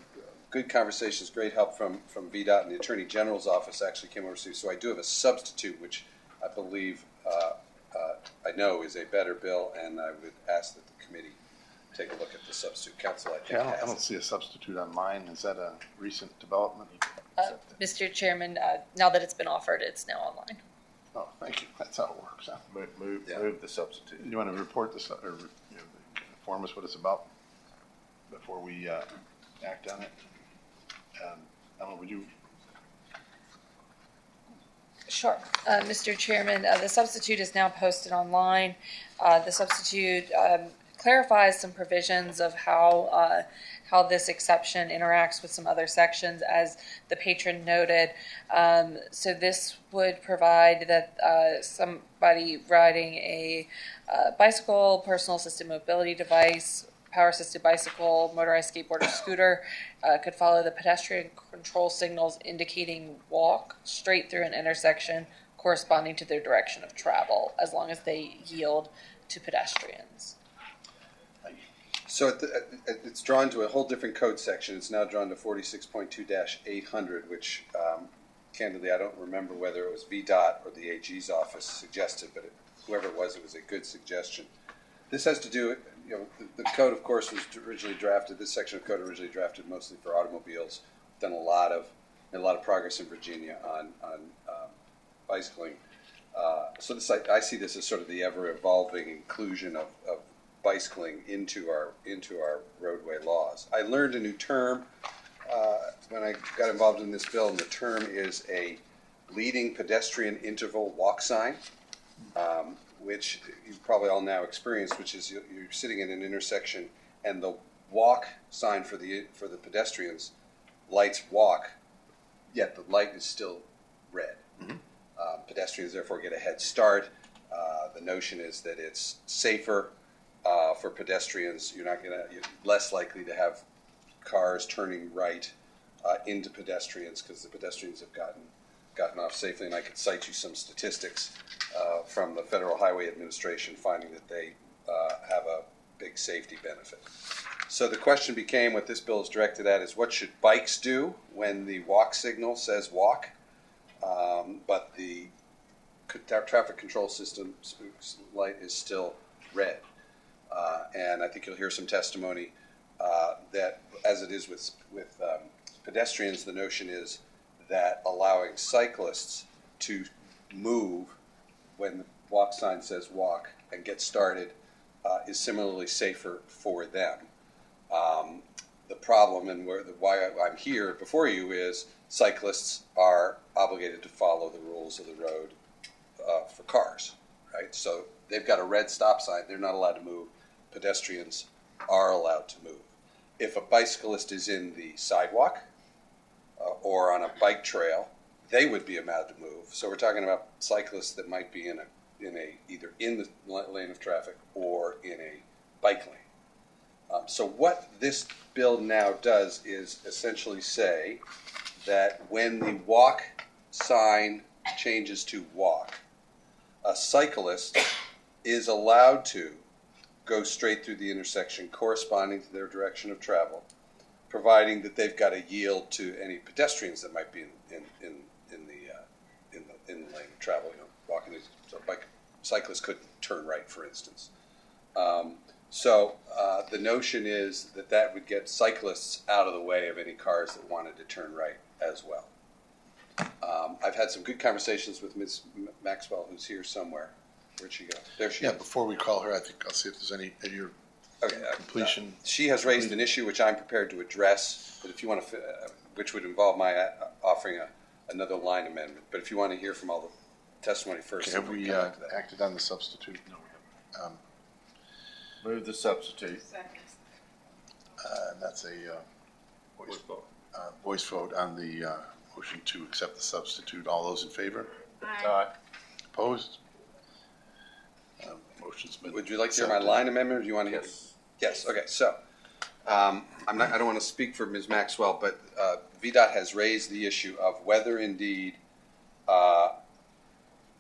good conversations, great help from VDOT, and the Attorney General's office actually came over to. So I do have a substitute, which I believe I know is a better bill, and I would ask that the committee take a look at the substitute. Council, I think, Yeah, I has don't it. see a substitute on mine. Is that a recent development? Mr. Chairman, now that it's been offered, it's now online. Oh, thank you. That's how it works. Huh? Move the substitute. You want to report this, or inform us what it's about before we act on it? I don't know, would you? Sure. Mr. Chairman, the substitute is now posted online. The substitute clarifies some provisions of how this exception interacts with some other sections, as the patron noted. So this would provide that somebody riding a bicycle, personal assisted mobility device, power-assisted bicycle, motorized skateboard, or scooter could follow the pedestrian control signals indicating walk straight through an intersection corresponding to their direction of travel, as long as they yield to pedestrians. So it's drawn to a whole different code section. It's now drawn to 46.2-800, which candidly I don't remember whether it was VDOT or the AG's office suggested, but whoever it was a good suggestion. This has to do, the code, of course, was originally drafted. This section of code originally drafted mostly for automobiles. Done a lot of progress in Virginia on bicycling. So I see this as sort of the ever evolving inclusion of bicycling into our roadway laws. I learned a new term when I got involved in this bill, and the term is a leading pedestrian interval walk sign. Which you've probably all now experienced, which is you're sitting in an intersection and the walk sign for the pedestrians lights walk, yet the light is still red. Mm-hmm. Pedestrians therefore get a head start. The notion is that it's safer for pedestrians. You're less likely to have cars turning right into pedestrians because the pedestrians have gotten off safely, and I could cite you some statistics from the Federal Highway Administration finding that they have a big safety benefit. So the question became, what this bill is directed at is, what should bikes do when the walk signal says walk, but the traffic control system light is still red? And I think you'll hear some testimony that, as it is with pedestrians, the notion is that allowing cyclists to move when the walk sign says walk and get started is similarly safer for them. The problem and why I'm here before you is cyclists are obligated to follow the rules of the road for cars, right? So they've got a red stop sign, they're not allowed to move. Pedestrians are allowed to move. If a bicyclist is in the sidewalk or on a bike trail, they would be allowed to move. So we're talking about cyclists that might be either in the lane of traffic or in a bike lane. So what this bill now does is essentially say that when the walk sign changes to walk, a cyclist is allowed to go straight through the intersection corresponding to their direction of travel, providing that they've got to yield to any pedestrians that might be in the lane of travel. You know, walking, so cyclists couldn't turn right, for instance. So the notion is that would get cyclists out of the way of any cars that wanted to turn right as well. I've had some good conversations with Ms. Maxwell, who's here somewhere. Where'd she go? There she is. Before we call her, I think I'll see if there's any at your completion. She has raised an issue which I'm prepared to address, but if you want to, which would involve my offering another line amendment. But if you want to hear from all the testimony first, Okay, have we acted on the substitute? No. Move the substitute. And that's a voice vote on the motion to accept the substitute. All those in favor? Aye. Opposed? Motion's been. Would you like to hear my line amendment, or do you want to hear? Yes. Okay. So, I don't want to speak for Ms. Maxwell, but VDOT has raised the issue of whether indeed,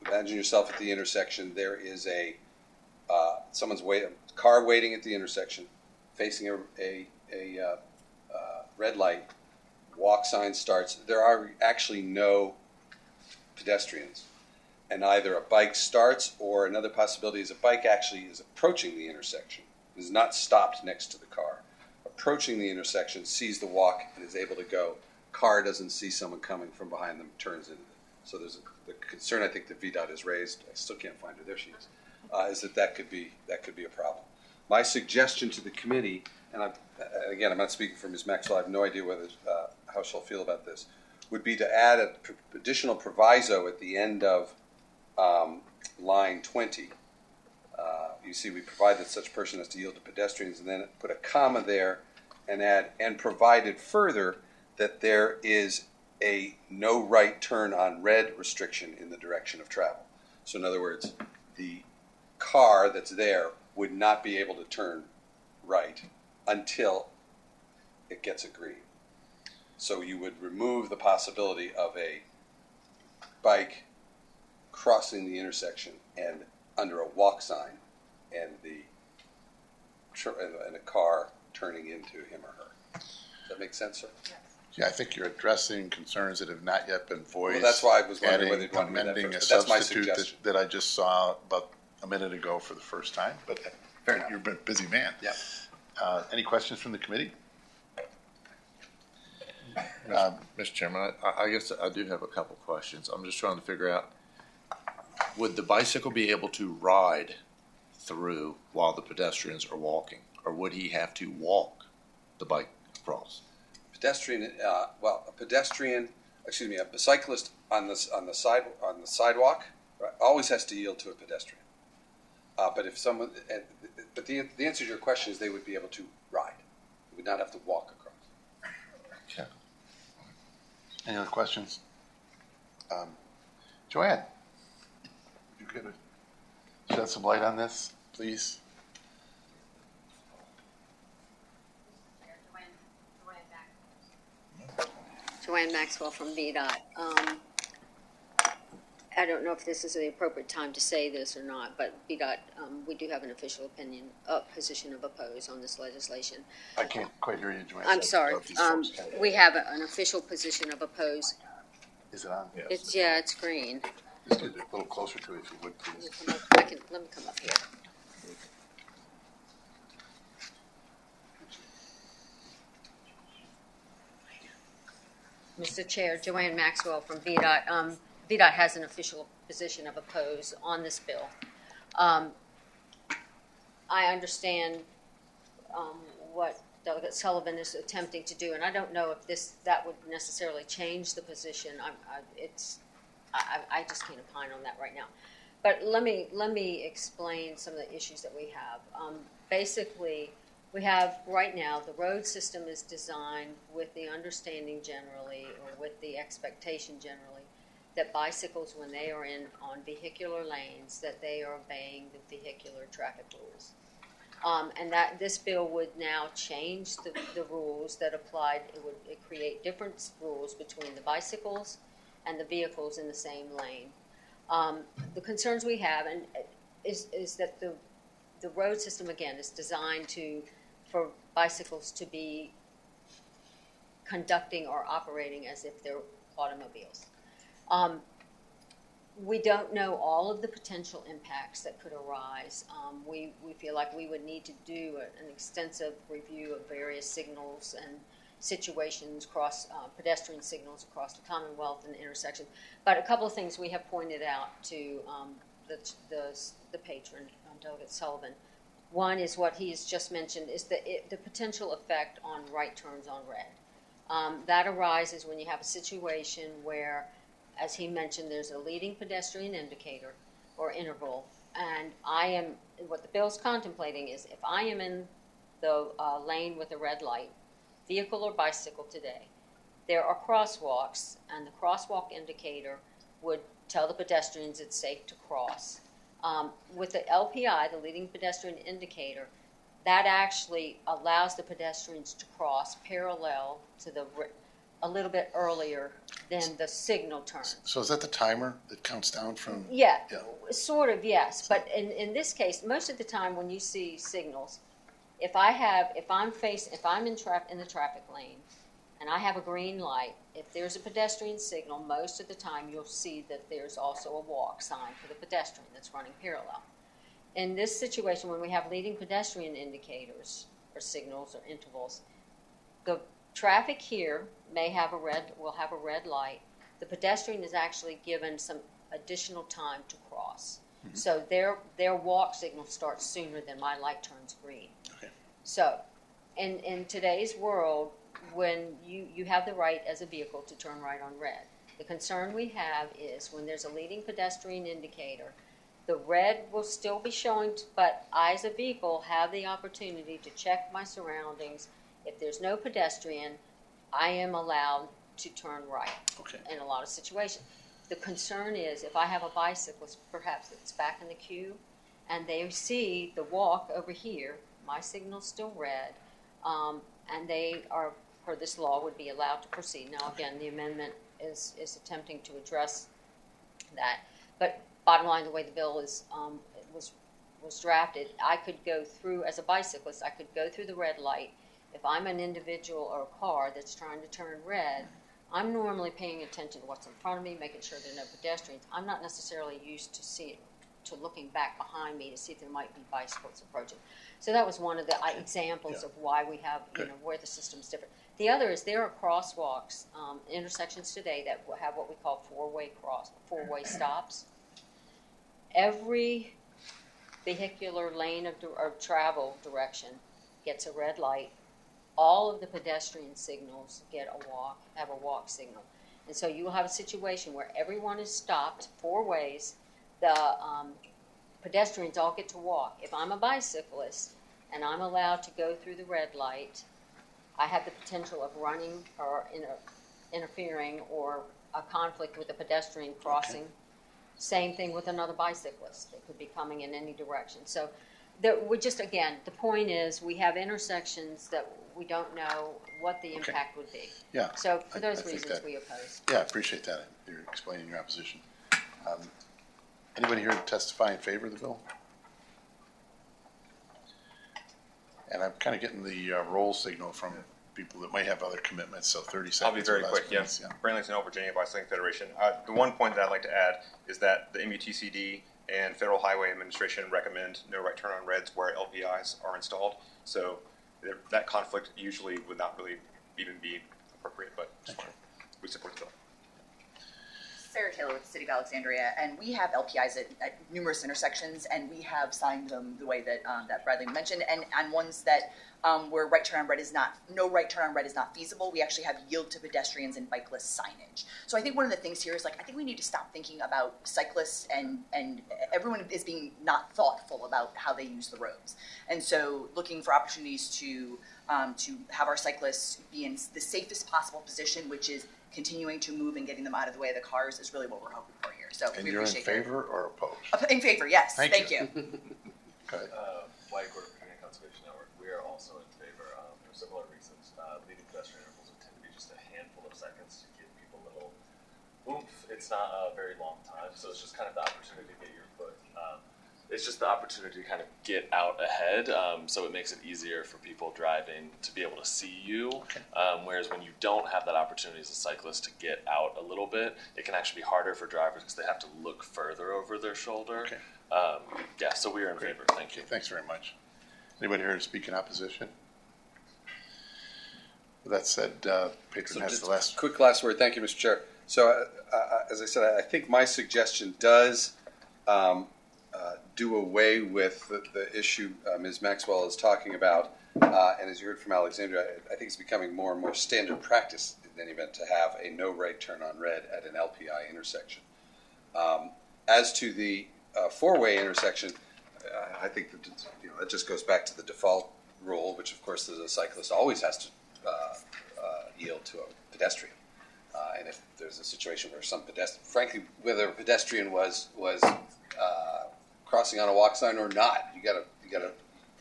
imagine yourself at the intersection. There is a car waiting at the intersection, facing a red light. Walk sign starts. There are actually no pedestrians. And either a bike starts, or another possibility is a bike actually is approaching the intersection, is not stopped next to the car, approaching the intersection, sees the walk, and is able to go. Car doesn't see someone coming from behind them, turns into it. So there's the concern I think that VDOT has raised. I still can't find her. There she is. Is that could be a problem. My suggestion to the committee, and again I'm not speaking for Ms. Maxwell. I have no idea whether how she'll feel about this, would be to add an additional proviso at the end of line 20. You see, we provide that such person has to yield to pedestrians, and then put a comma there and add, and provided further that there is a no right turn on red restriction in the direction of travel. So in other words, the car that's there would not be able to turn right until it gets a green. So you would remove the possibility of a bike crossing the intersection and under a walk sign, and a car turning into him or her. Does that make sense, sir? Yeah, I think you're addressing concerns that have not yet been voiced. Well, that's why I was wondering whether you'd want to do that amending first, a but that's my substitute suggestion. that I just saw about a minute ago for the first time. But Fair enough. you're a busy man. Yeah. Any questions from the committee? Mr. Chairman, I guess I do have a couple questions. I'm just trying to figure out, would the bicycle be able to ride through while the pedestrians are walking, or would he have to walk the bike across? A cyclist on the sidewalk, right, always has to yield to a pedestrian. But if someone, but the answer to your question is they would be able to ride. They would not have to walk across. Okay. Any other questions? Joanne, you could shed some light on this, please? Joanne Maxwell from VDOT. I don't know if this is the appropriate time to say this or not, but VDOT, we do have an official opinion, position of oppose on this legislation. I can't quite hear you, Joanne. I'm sorry. We have an official position of oppose. Is it on? Yes. It's green. Just get a little closer to it if you would, please. Let me come up here. Mr. Chair, Joanne Maxwell from VDOT. VDOT has an official position of oppose on this bill. I understand what Delegate Sullivan is attempting to do, and I don't know if that would necessarily change the position. I just can't opine on that right now. But let me explain some of the issues that we have. Basically, we have right now the road system is designed with the understanding generally, or with the expectation generally, that bicycles, when they are on vehicular lanes, that they are obeying the vehicular traffic rules. And that this bill would now change the rules that applied. It would create different rules between the bicycles and the vehicles in the same lane. The concerns we have is that the road system, again, is designed for bicycles to be conducting or operating as if they're automobiles. We don't know all of the potential impacts that could arise. We feel like we would need to do an extensive review of various signals and situations, pedestrian signals across the Commonwealth and intersections. But a couple of things we have pointed out to the patron, Delegate Sullivan. One is what he has just mentioned, is the potential effect on right turns on red. That arises when you have a situation where, as he mentioned, there's a leading pedestrian indicator or interval, and what the bill's contemplating is if I am in the lane with a red light, vehicle or bicycle today, there are crosswalks, and the crosswalk indicator would tell the pedestrians it's safe to cross. With the LPI, the leading pedestrian indicator, that actually allows the pedestrians to cross parallel to a little bit earlier than the signal turns. So is that the timer that counts down from? Yeah. Sort of, yes. But in this case, most of the time when you see signals, if I'm in the traffic lane and I have a green light, if there's a pedestrian signal, most of the time you'll see that there's also a walk sign for the pedestrian that's running parallel. In this situation, when we have leading pedestrian indicators or signals or intervals, the traffic here will have a red light. The pedestrian is actually given some additional time to cross. Mm-hmm. So their walk signal starts sooner than my light turns green. Okay. So in today's world, when you have the right as a vehicle to turn right on red, the concern we have is when there's a leading pedestrian indicator, the red will still be showing, but I as a vehicle have the opportunity to check my surroundings. If there's no pedestrian, I am allowed to turn right. Okay. In a lot of situations. The concern is if I have a bicyclist, perhaps that's back in the queue, and they see the walk over here, my signal's still red, and they are, per this law, would be allowed to proceed. Now, again, the amendment is attempting to address that. But bottom line, the way the bill was drafted, I could go through, as a bicyclist, I could go through the red light. If I'm an individual or a car that's trying to turn red, I'm normally paying attention to what's in front of me, making sure there are no pedestrians. I'm not necessarily used to looking back behind me to see if there might be bicycles approaching. So that was one of the examples of why we have, where the system's different. The other is there are crosswalks, intersections today that have what we call four-way stops. Every vehicular lane or travel direction gets a red light. All of the pedestrian signals have a walk signal. And so you will have a situation where everyone is stopped 4 ways. The pedestrians all get to walk. If I'm a bicyclist and I'm allowed to go through the red light, I have the potential of running or interfering or a conflict with a pedestrian crossing. Okay. Same thing with another bicyclist. They could be coming in any direction. So the point is we have intersections that we don't know what the impact would be. Yeah. So for those reasons, we oppose. Yeah, I appreciate that. You're explaining your opposition. Anybody here to testify in favor of the bill? And I'm kind of getting the roll signal from people that might have other commitments, so 30 seconds. I'll be very quick, yes. Yeah. Burlington, Virginia Bicycling Federation. The one point that I'd like to add is that the MUTCD and Federal Highway Administration recommend no right turn on reds where LPIs are installed. So that conflict usually would not really even be appropriate, but we support the bill. Sarah Taylor with the City of Alexandria, and we have LPIs at numerous intersections, and we have signed them the way that that Bradley mentioned, and on ones that where no right turn on red is not feasible, we actually have yield to pedestrians and bikeless signage. So I think one of the things here is I think we need to stop thinking about cyclists and everyone is being not thoughtful about how they use the roads, and so looking for opportunities to have our cyclists be in the safest possible position, which is continuing to move and getting them out of the way of the cars, is really what we're hoping for here. So and we you're in appreciate favor or opposed? In favor, yes. Thank you. Go ahead. Wyatt Gordon, Virginia Conservation. also in favor for similar reasons. Leading pedestrian intervals tend to be just a handful of seconds to give people a little oomph. It's not a very long time, so it's just kind of the opportunity to get your foot. It's just the opportunity to kind of get out ahead, so it makes it easier for people driving to be able to see you. Whereas when you don't have that opportunity as a cyclist to get out a little bit, it can actually be harder for drivers because they have to look further over their shoulder. Yeah, so we are in favor. Thank you. Thanks very much. Anybody here to speak in opposition? With that said, Patron has the last. Quick last word. Thank you, Mr. Chair. So, as I said, I think my suggestion does do away with the issue Ms. Maxwell is talking about. And as you heard from Alexandria, I think it's becoming more and more standard practice in any event to have a no right turn on red at an LPI intersection. As to the four-way intersection, I think that it just goes back to the default rule, which of course the cyclist always has to yield to a pedestrian. And if there's a situation where some pedestrian, frankly, whether a pedestrian was crossing on a walk sign or not,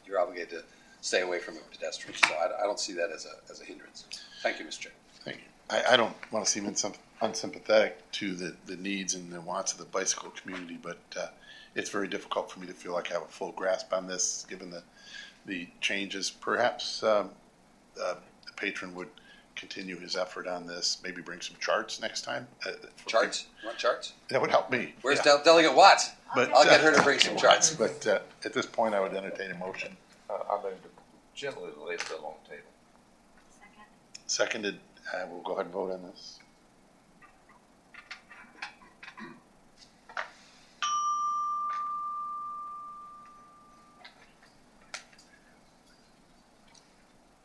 you're obligated to stay away from a pedestrian. So I don't see that as a hindrance. Thank you, Mr. Chair. Thank you. I don't want to seem unsympathetic to the needs and the wants of the bicycle community, but it's very difficult for me to feel like I have a full grasp on this, given the changes. Perhaps the patron would continue his effort on this, maybe bring some charts next time. Charts? You want charts? That would help me. Where's Delegate Watts? But, I'll get her to bring some charts. But at this point, I would entertain a motion. I'm going to gently lay the bill on the table. Seconded. We'll go ahead and vote on this.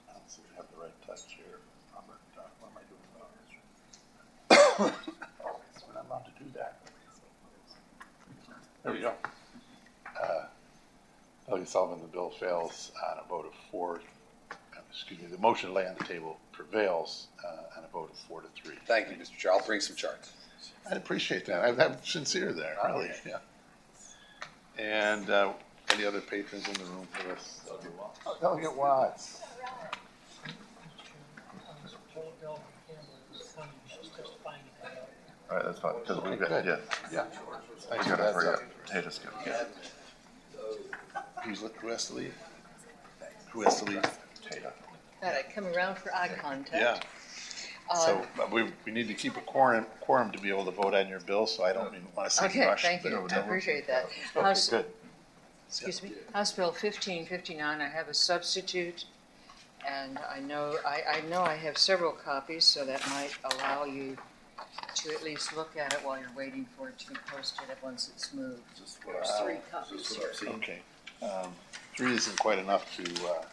I don't see if I have the right touch here. Robert, what am I doing? We're not allowed to do that. There we go. Delegate Sullivan, the bill fails on a vote of 4. Excuse me, the motion to lay on the table prevails on a vote of 4-3. Thank you, Mr. Chair. I'll bring some charts. I appreciate that. I'm sincere there, really. Yeah. And any other patrons in the room for this? Delegate Watts. All right, that's fine. Because we've got, Good. yeah. Thanks You for got to hurry that. up. Hey, just go. Yeah. Who has to leave? Who has to leave? Taylor. Got it. Come around for eye contact. Yeah. So we need to keep a quorum to be able to vote on your bill, so I don't want to see Okay, rush. thank you. I appreciate that. Okay, good. Excuse me. House Bill 1559, I have a substitute, and I know I have several copies, so that might allow you to at least look at it while you're waiting for it to be posted once it's moved. There's 3 copies here. Okay. 3 isn't quite enough to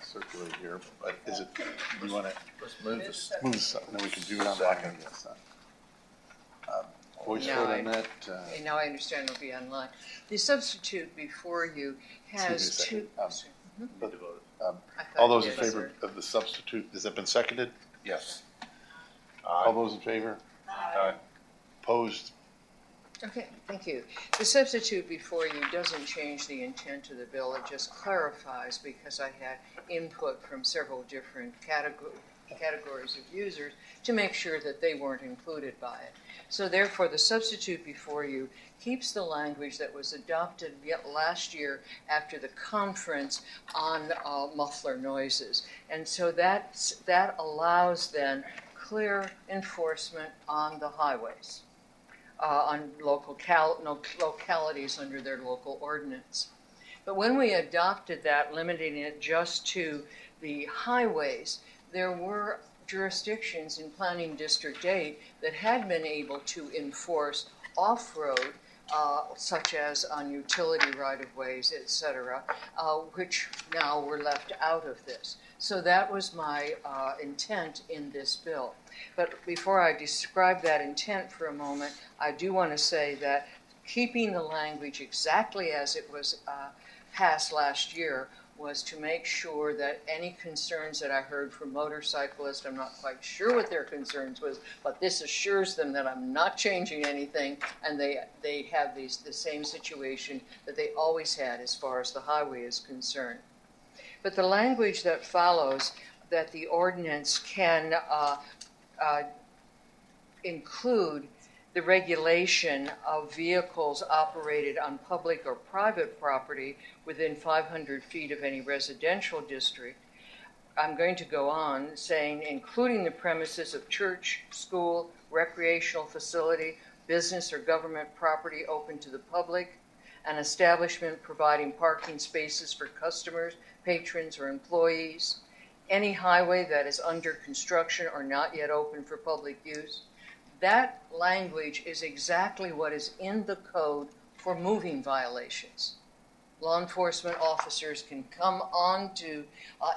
circulate here, but is it, do you want to move this, and then we can do it online, I guess. Voice vote on that? Now I understand it'll be online. The substitute before you has two. All those in favor of the substitute, has that been seconded? Yes. All those in favor? Aye. Opposed? Okay, thank you. The substitute before you doesn't change the intent of the bill. It just clarifies, because I had input from several different categories of users to make sure that they weren't included by it. So therefore, the substitute before you keeps the language that was adopted last year after the conference on muffler noises. And so that allows then clear enforcement on the highways. On localities under their local ordinance. But when we adopted that, limiting it just to the highways, there were jurisdictions in Planning District 8 that had been able to enforce off-road, such as on utility right-of-ways, etc., which now were left out of this. So that was my intent in this bill. But before I describe that intent for a moment, I do want to say that keeping the language exactly as it was passed last year was to make sure that any concerns that I heard from motorcyclists, I'm not quite sure what their concerns was, but this assures them that I'm not changing anything, and they have the same situation that they always had as far as the highway is concerned. But the language that follows, that the ordinance can include the regulation of vehicles operated on public or private property within 500 feet of any residential district. I'm going to go on saying, including the premises of church, school, recreational facility, business or government property open to the public, an establishment providing parking spaces for customers, patrons, or employees, any highway that is under construction or not yet open for public use. That language is exactly what is in the code for moving violations. Law enforcement officers can come on to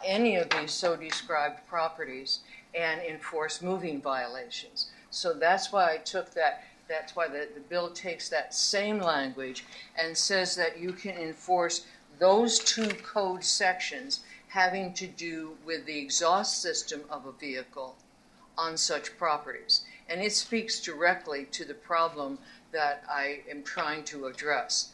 any of these so described properties and enforce moving violations. So that's why I took that. That's why the bill takes that same language and says that you can enforce those two code sections having to do with the exhaust system of a vehicle on such properties. And it speaks directly to the problem that I am trying to address.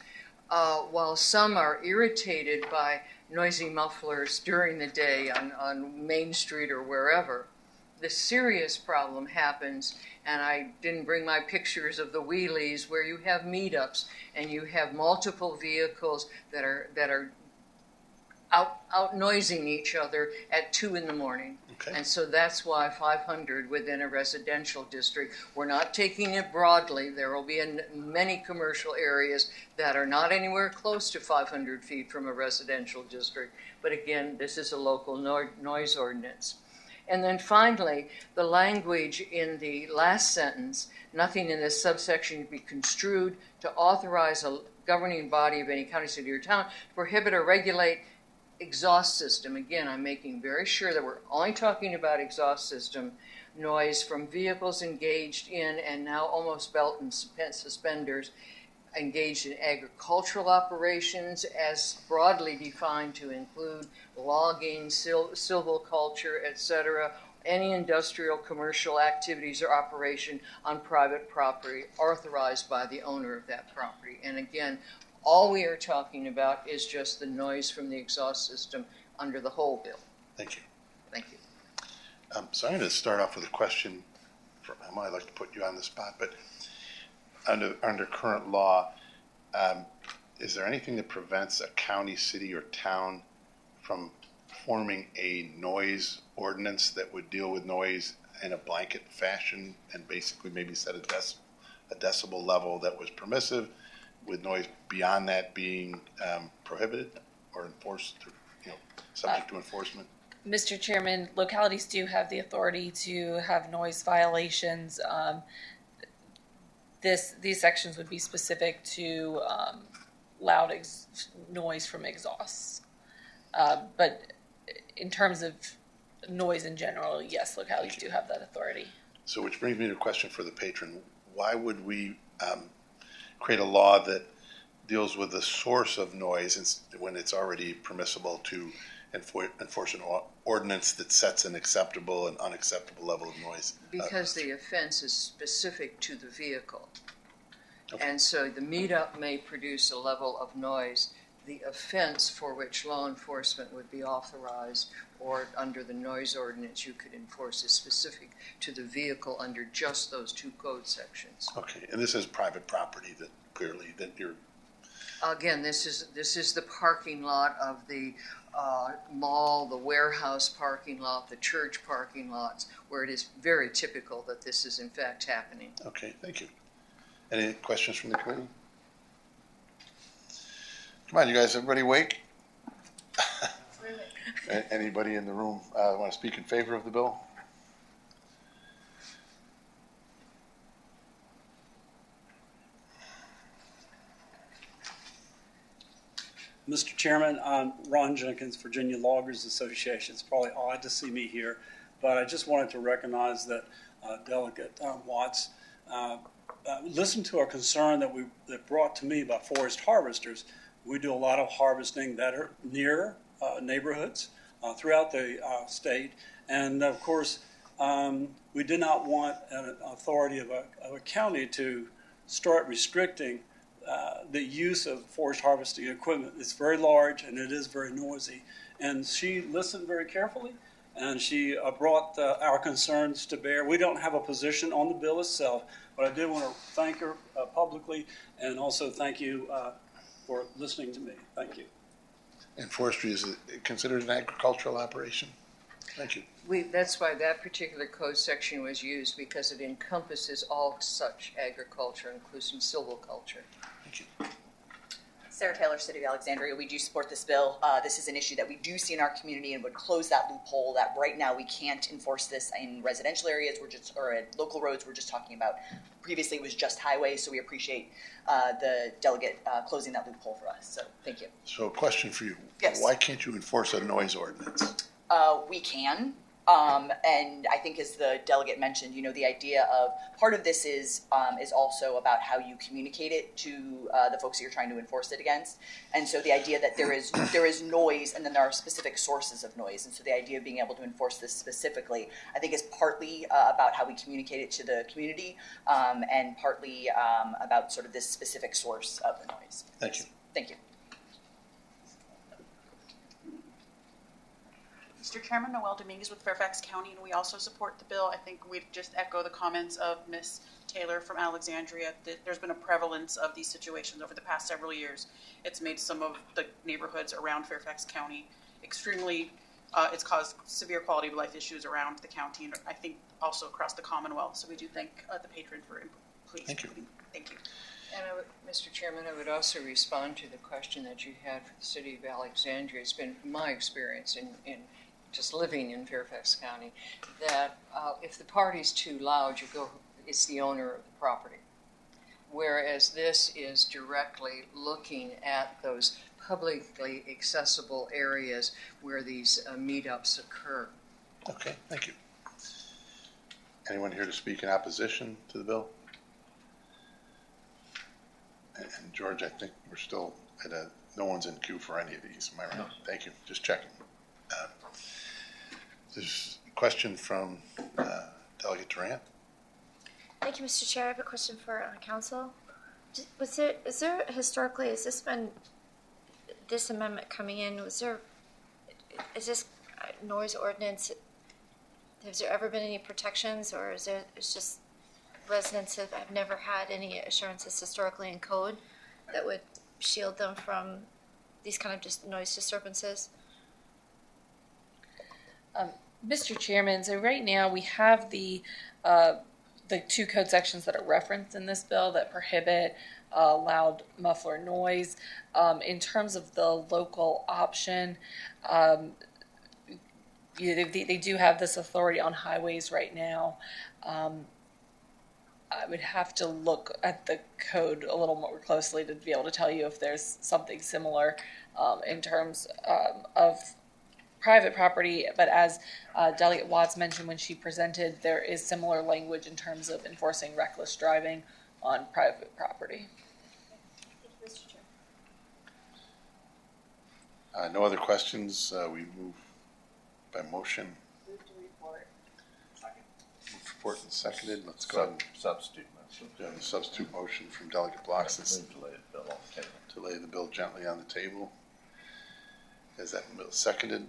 While some are irritated by noisy mufflers during the day on Main Street or wherever, the serious problem happens, and I didn't bring my pictures of the wheelies, where you have meetups and you have multiple vehicles that are out noising each other at 2 in the morning. Okay. And so that's why 500 within a residential district. We're not taking it broadly. There will be in many commercial areas that are not anywhere close to 500 feet from a residential district. But again, this is a local noise ordinance. And then finally, the language in the last sentence, nothing in this subsection be construed to authorize a governing body of any county, city, or town to prohibit or regulate exhaust system. Again, I'm making very sure that we're only talking about exhaust system noise from vehicles engaged in, and now almost belt and suspenders, engaged in agricultural operations, as broadly defined to include logging, silviculture, etc., any industrial, commercial activities or operation on private property authorized by the owner of that property. And again, all we are talking about is just the noise from the exhaust system under the whole bill. Thank you. Thank you. So I'm going to start off with a question. I might like to put you on the spot, but under current law, is there anything that prevents a county, city, or town from forming a noise ordinance that would deal with noise in a blanket fashion and basically maybe set a decibel level that was permissive, with noise beyond that being prohibited or enforced, subject to enforcement? Mr. Chairman, localities do have the authority to have noise violations. These sections would be specific to loud noise from exhausts. But in terms of noise in general, yes, localities do have that authority. So which brings me to a question for the patron. Why would we create a law that deals with the source of noise when it's already permissible to enforce an ordinance that sets an acceptable and unacceptable level of noise? Because the offense is specific to the vehicle. Okay. And so the meetup may produce a level of noise. The offense for which law enforcement would be authorized or under the noise ordinance you could enforce is specific to the vehicle under just those two code sections. Okay, and this is private property that clearly that you're... Again, this is the parking lot of the mall, the warehouse parking lot, the church parking lots, where it is very typical that this is in fact happening. Okay, thank you. Any questions from the committee? Come on, you guys, everybody awake? Anybody in the room want to speak in favor of the bill? Mr. Chairman, I'm Ron Jenkins, Virginia Loggers Association. It's probably odd to see me here, but I just wanted to recognize that Delegate Watts listened to a concern that brought to me by forest harvesters. We do a lot of harvesting that are near neighborhoods throughout the state, and of course, we did not want an authority of a county to start restricting the use of forest harvesting equipment. It's very large and it is very noisy. And she listened very carefully, and she brought our concerns to bear. We don't have a position on the bill itself, but I did want to thank her publicly, and also thank you for listening to me. Thank you. And forestry is considered an agricultural operation? Thank you. That's why that particular code section was used, because it encompasses all such agriculture, including silviculture. Thank you. Sarah Taylor, City of Alexandria. We do support this bill. This is an issue that we do see in our community and would close that loophole that right now we can't enforce this in residential areas. Or at local roads. We're just talking about. Previously, it was just highways, so we appreciate the delegate closing that loophole for us. So, thank you. So, a question for you. Yes. Why can't you enforce a noise ordinance? We can. And I think, as the delegate mentioned, the idea of part of this is also about how you communicate it to the folks that you're trying to enforce it against. And so the idea that there is noise, and then there are specific sources of noise. And so the idea of being able to enforce this specifically, I think, is partly about how we communicate it to the community, and partly about sort of this specific source of the noise. Thank you. Thank you. Mr. Chairman, Noel Dominguez with Fairfax County, and we also support the bill. I think we'd just echo the comments of Ms. Taylor from Alexandria that there's been a prevalence of these situations over the past several years. It's made some of the neighborhoods around Fairfax County extremely, it's caused severe quality of life issues around the county, and I think also across the Commonwealth. So we do thank the patron for input. Please. Thank you. Thank you. And Mr. Chairman, I would also respond to the question that you had for the City of Alexandria. It's been my experience in just living in Fairfax County, that if the party's too loud, it's the owner of the property. Whereas this is directly looking at those publicly accessible areas where these meetups occur. Okay, thank you. Anyone here to speak in opposition to the bill? And George, I think we're still at no one's in queue for any of these. Am I right? No. Thank you. Just checking. There's a question from Delegate Durant. Thank you, Mr. Chair. I have a question for council. Has this amendment coming in, is this noise ordinance, has there ever been any protections, or it's just residents have never had any assurances historically in code that would shield them from these kind of just noise disturbances? Mr. Chairman, so right now we have the two code sections that are referenced in this bill that prohibit loud muffler noise. In terms of the local option, they do have this authority on highways right now. I would have to look at the code a little more closely to be able to tell you if there's something similar in terms of private property, but as Delegate Watts mentioned when she presented, there is similar language in terms of enforcing reckless driving on private property. Thank you, Mr. Chair. No other questions. We move by motion. Move to report. Second. Moved, report and seconded. Let's go ahead and Substitute motion. do the substitute motion from Delegate Blocks Move to lay the bill on the table. to lay the bill gently on the table. Is that bill seconded?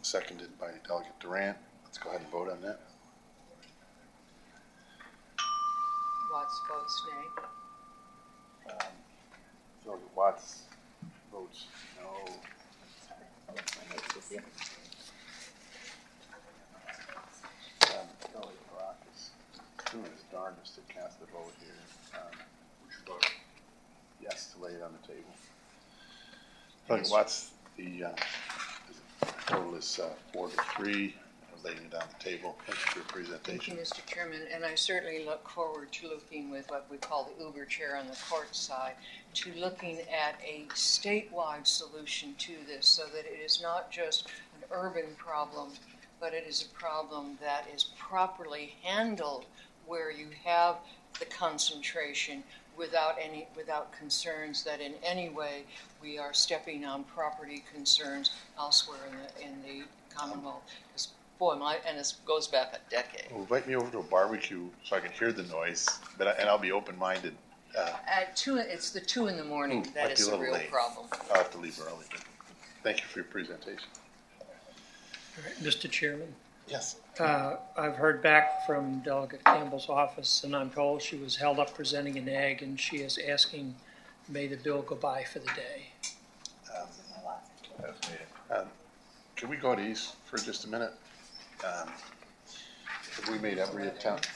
Seconded by Delegate Durant. Let's go ahead and vote on that. Watts votes nay. Delegate Watts votes no. Delegate Brock is doing his darndest to cast the vote here. We should vote yes to lay it on the table. Delegate Watts, the total is 4-3. Laying it on the table. Thank you for your presentation. Thank you, Mr. Chairman, and I certainly look forward to looking with what we call the Uber chair on the court side, to looking at a statewide solution to this, so that it is not just an urban problem, but it is a problem that is properly handled where you have the concentration without concerns that in any way we are stepping on property concerns elsewhere in the Commonwealth. Boy, and this goes back a decade. Well, invite me over to a barbecue so I can hear the noise, and I'll be open-minded It's the 2 in the morning. That might be is a the little real late. problem. I'll have to leave early. But thank you for your presentation. All right, Mr. Chairman, Yes. I've heard back from Delegate Campbell's office, and I'm told she was held up presenting an egg, and she is asking, may the bill go by for the day. Can we go to East for just a minute? Have we made every attempt?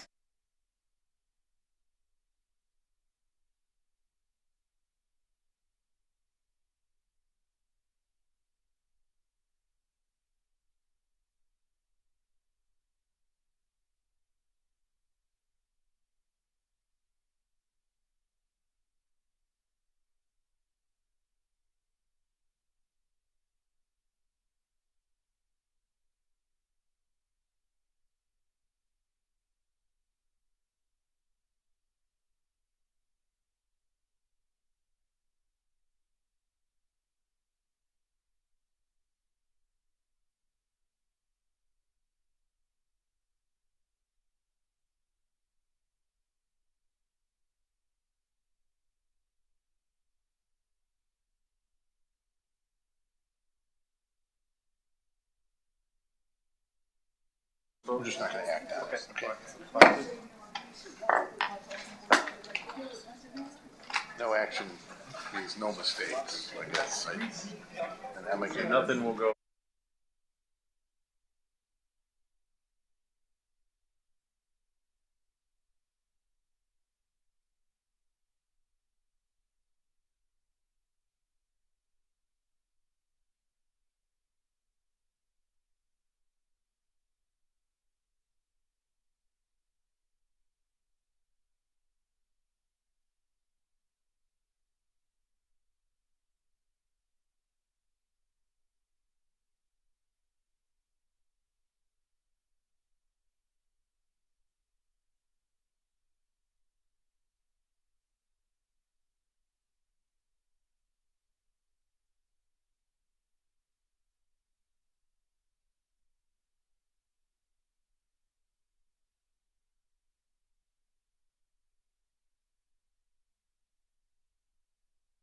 We're just not going to act on it. Okay. No action means no mistakes, I guess. And Emma, nothing will go.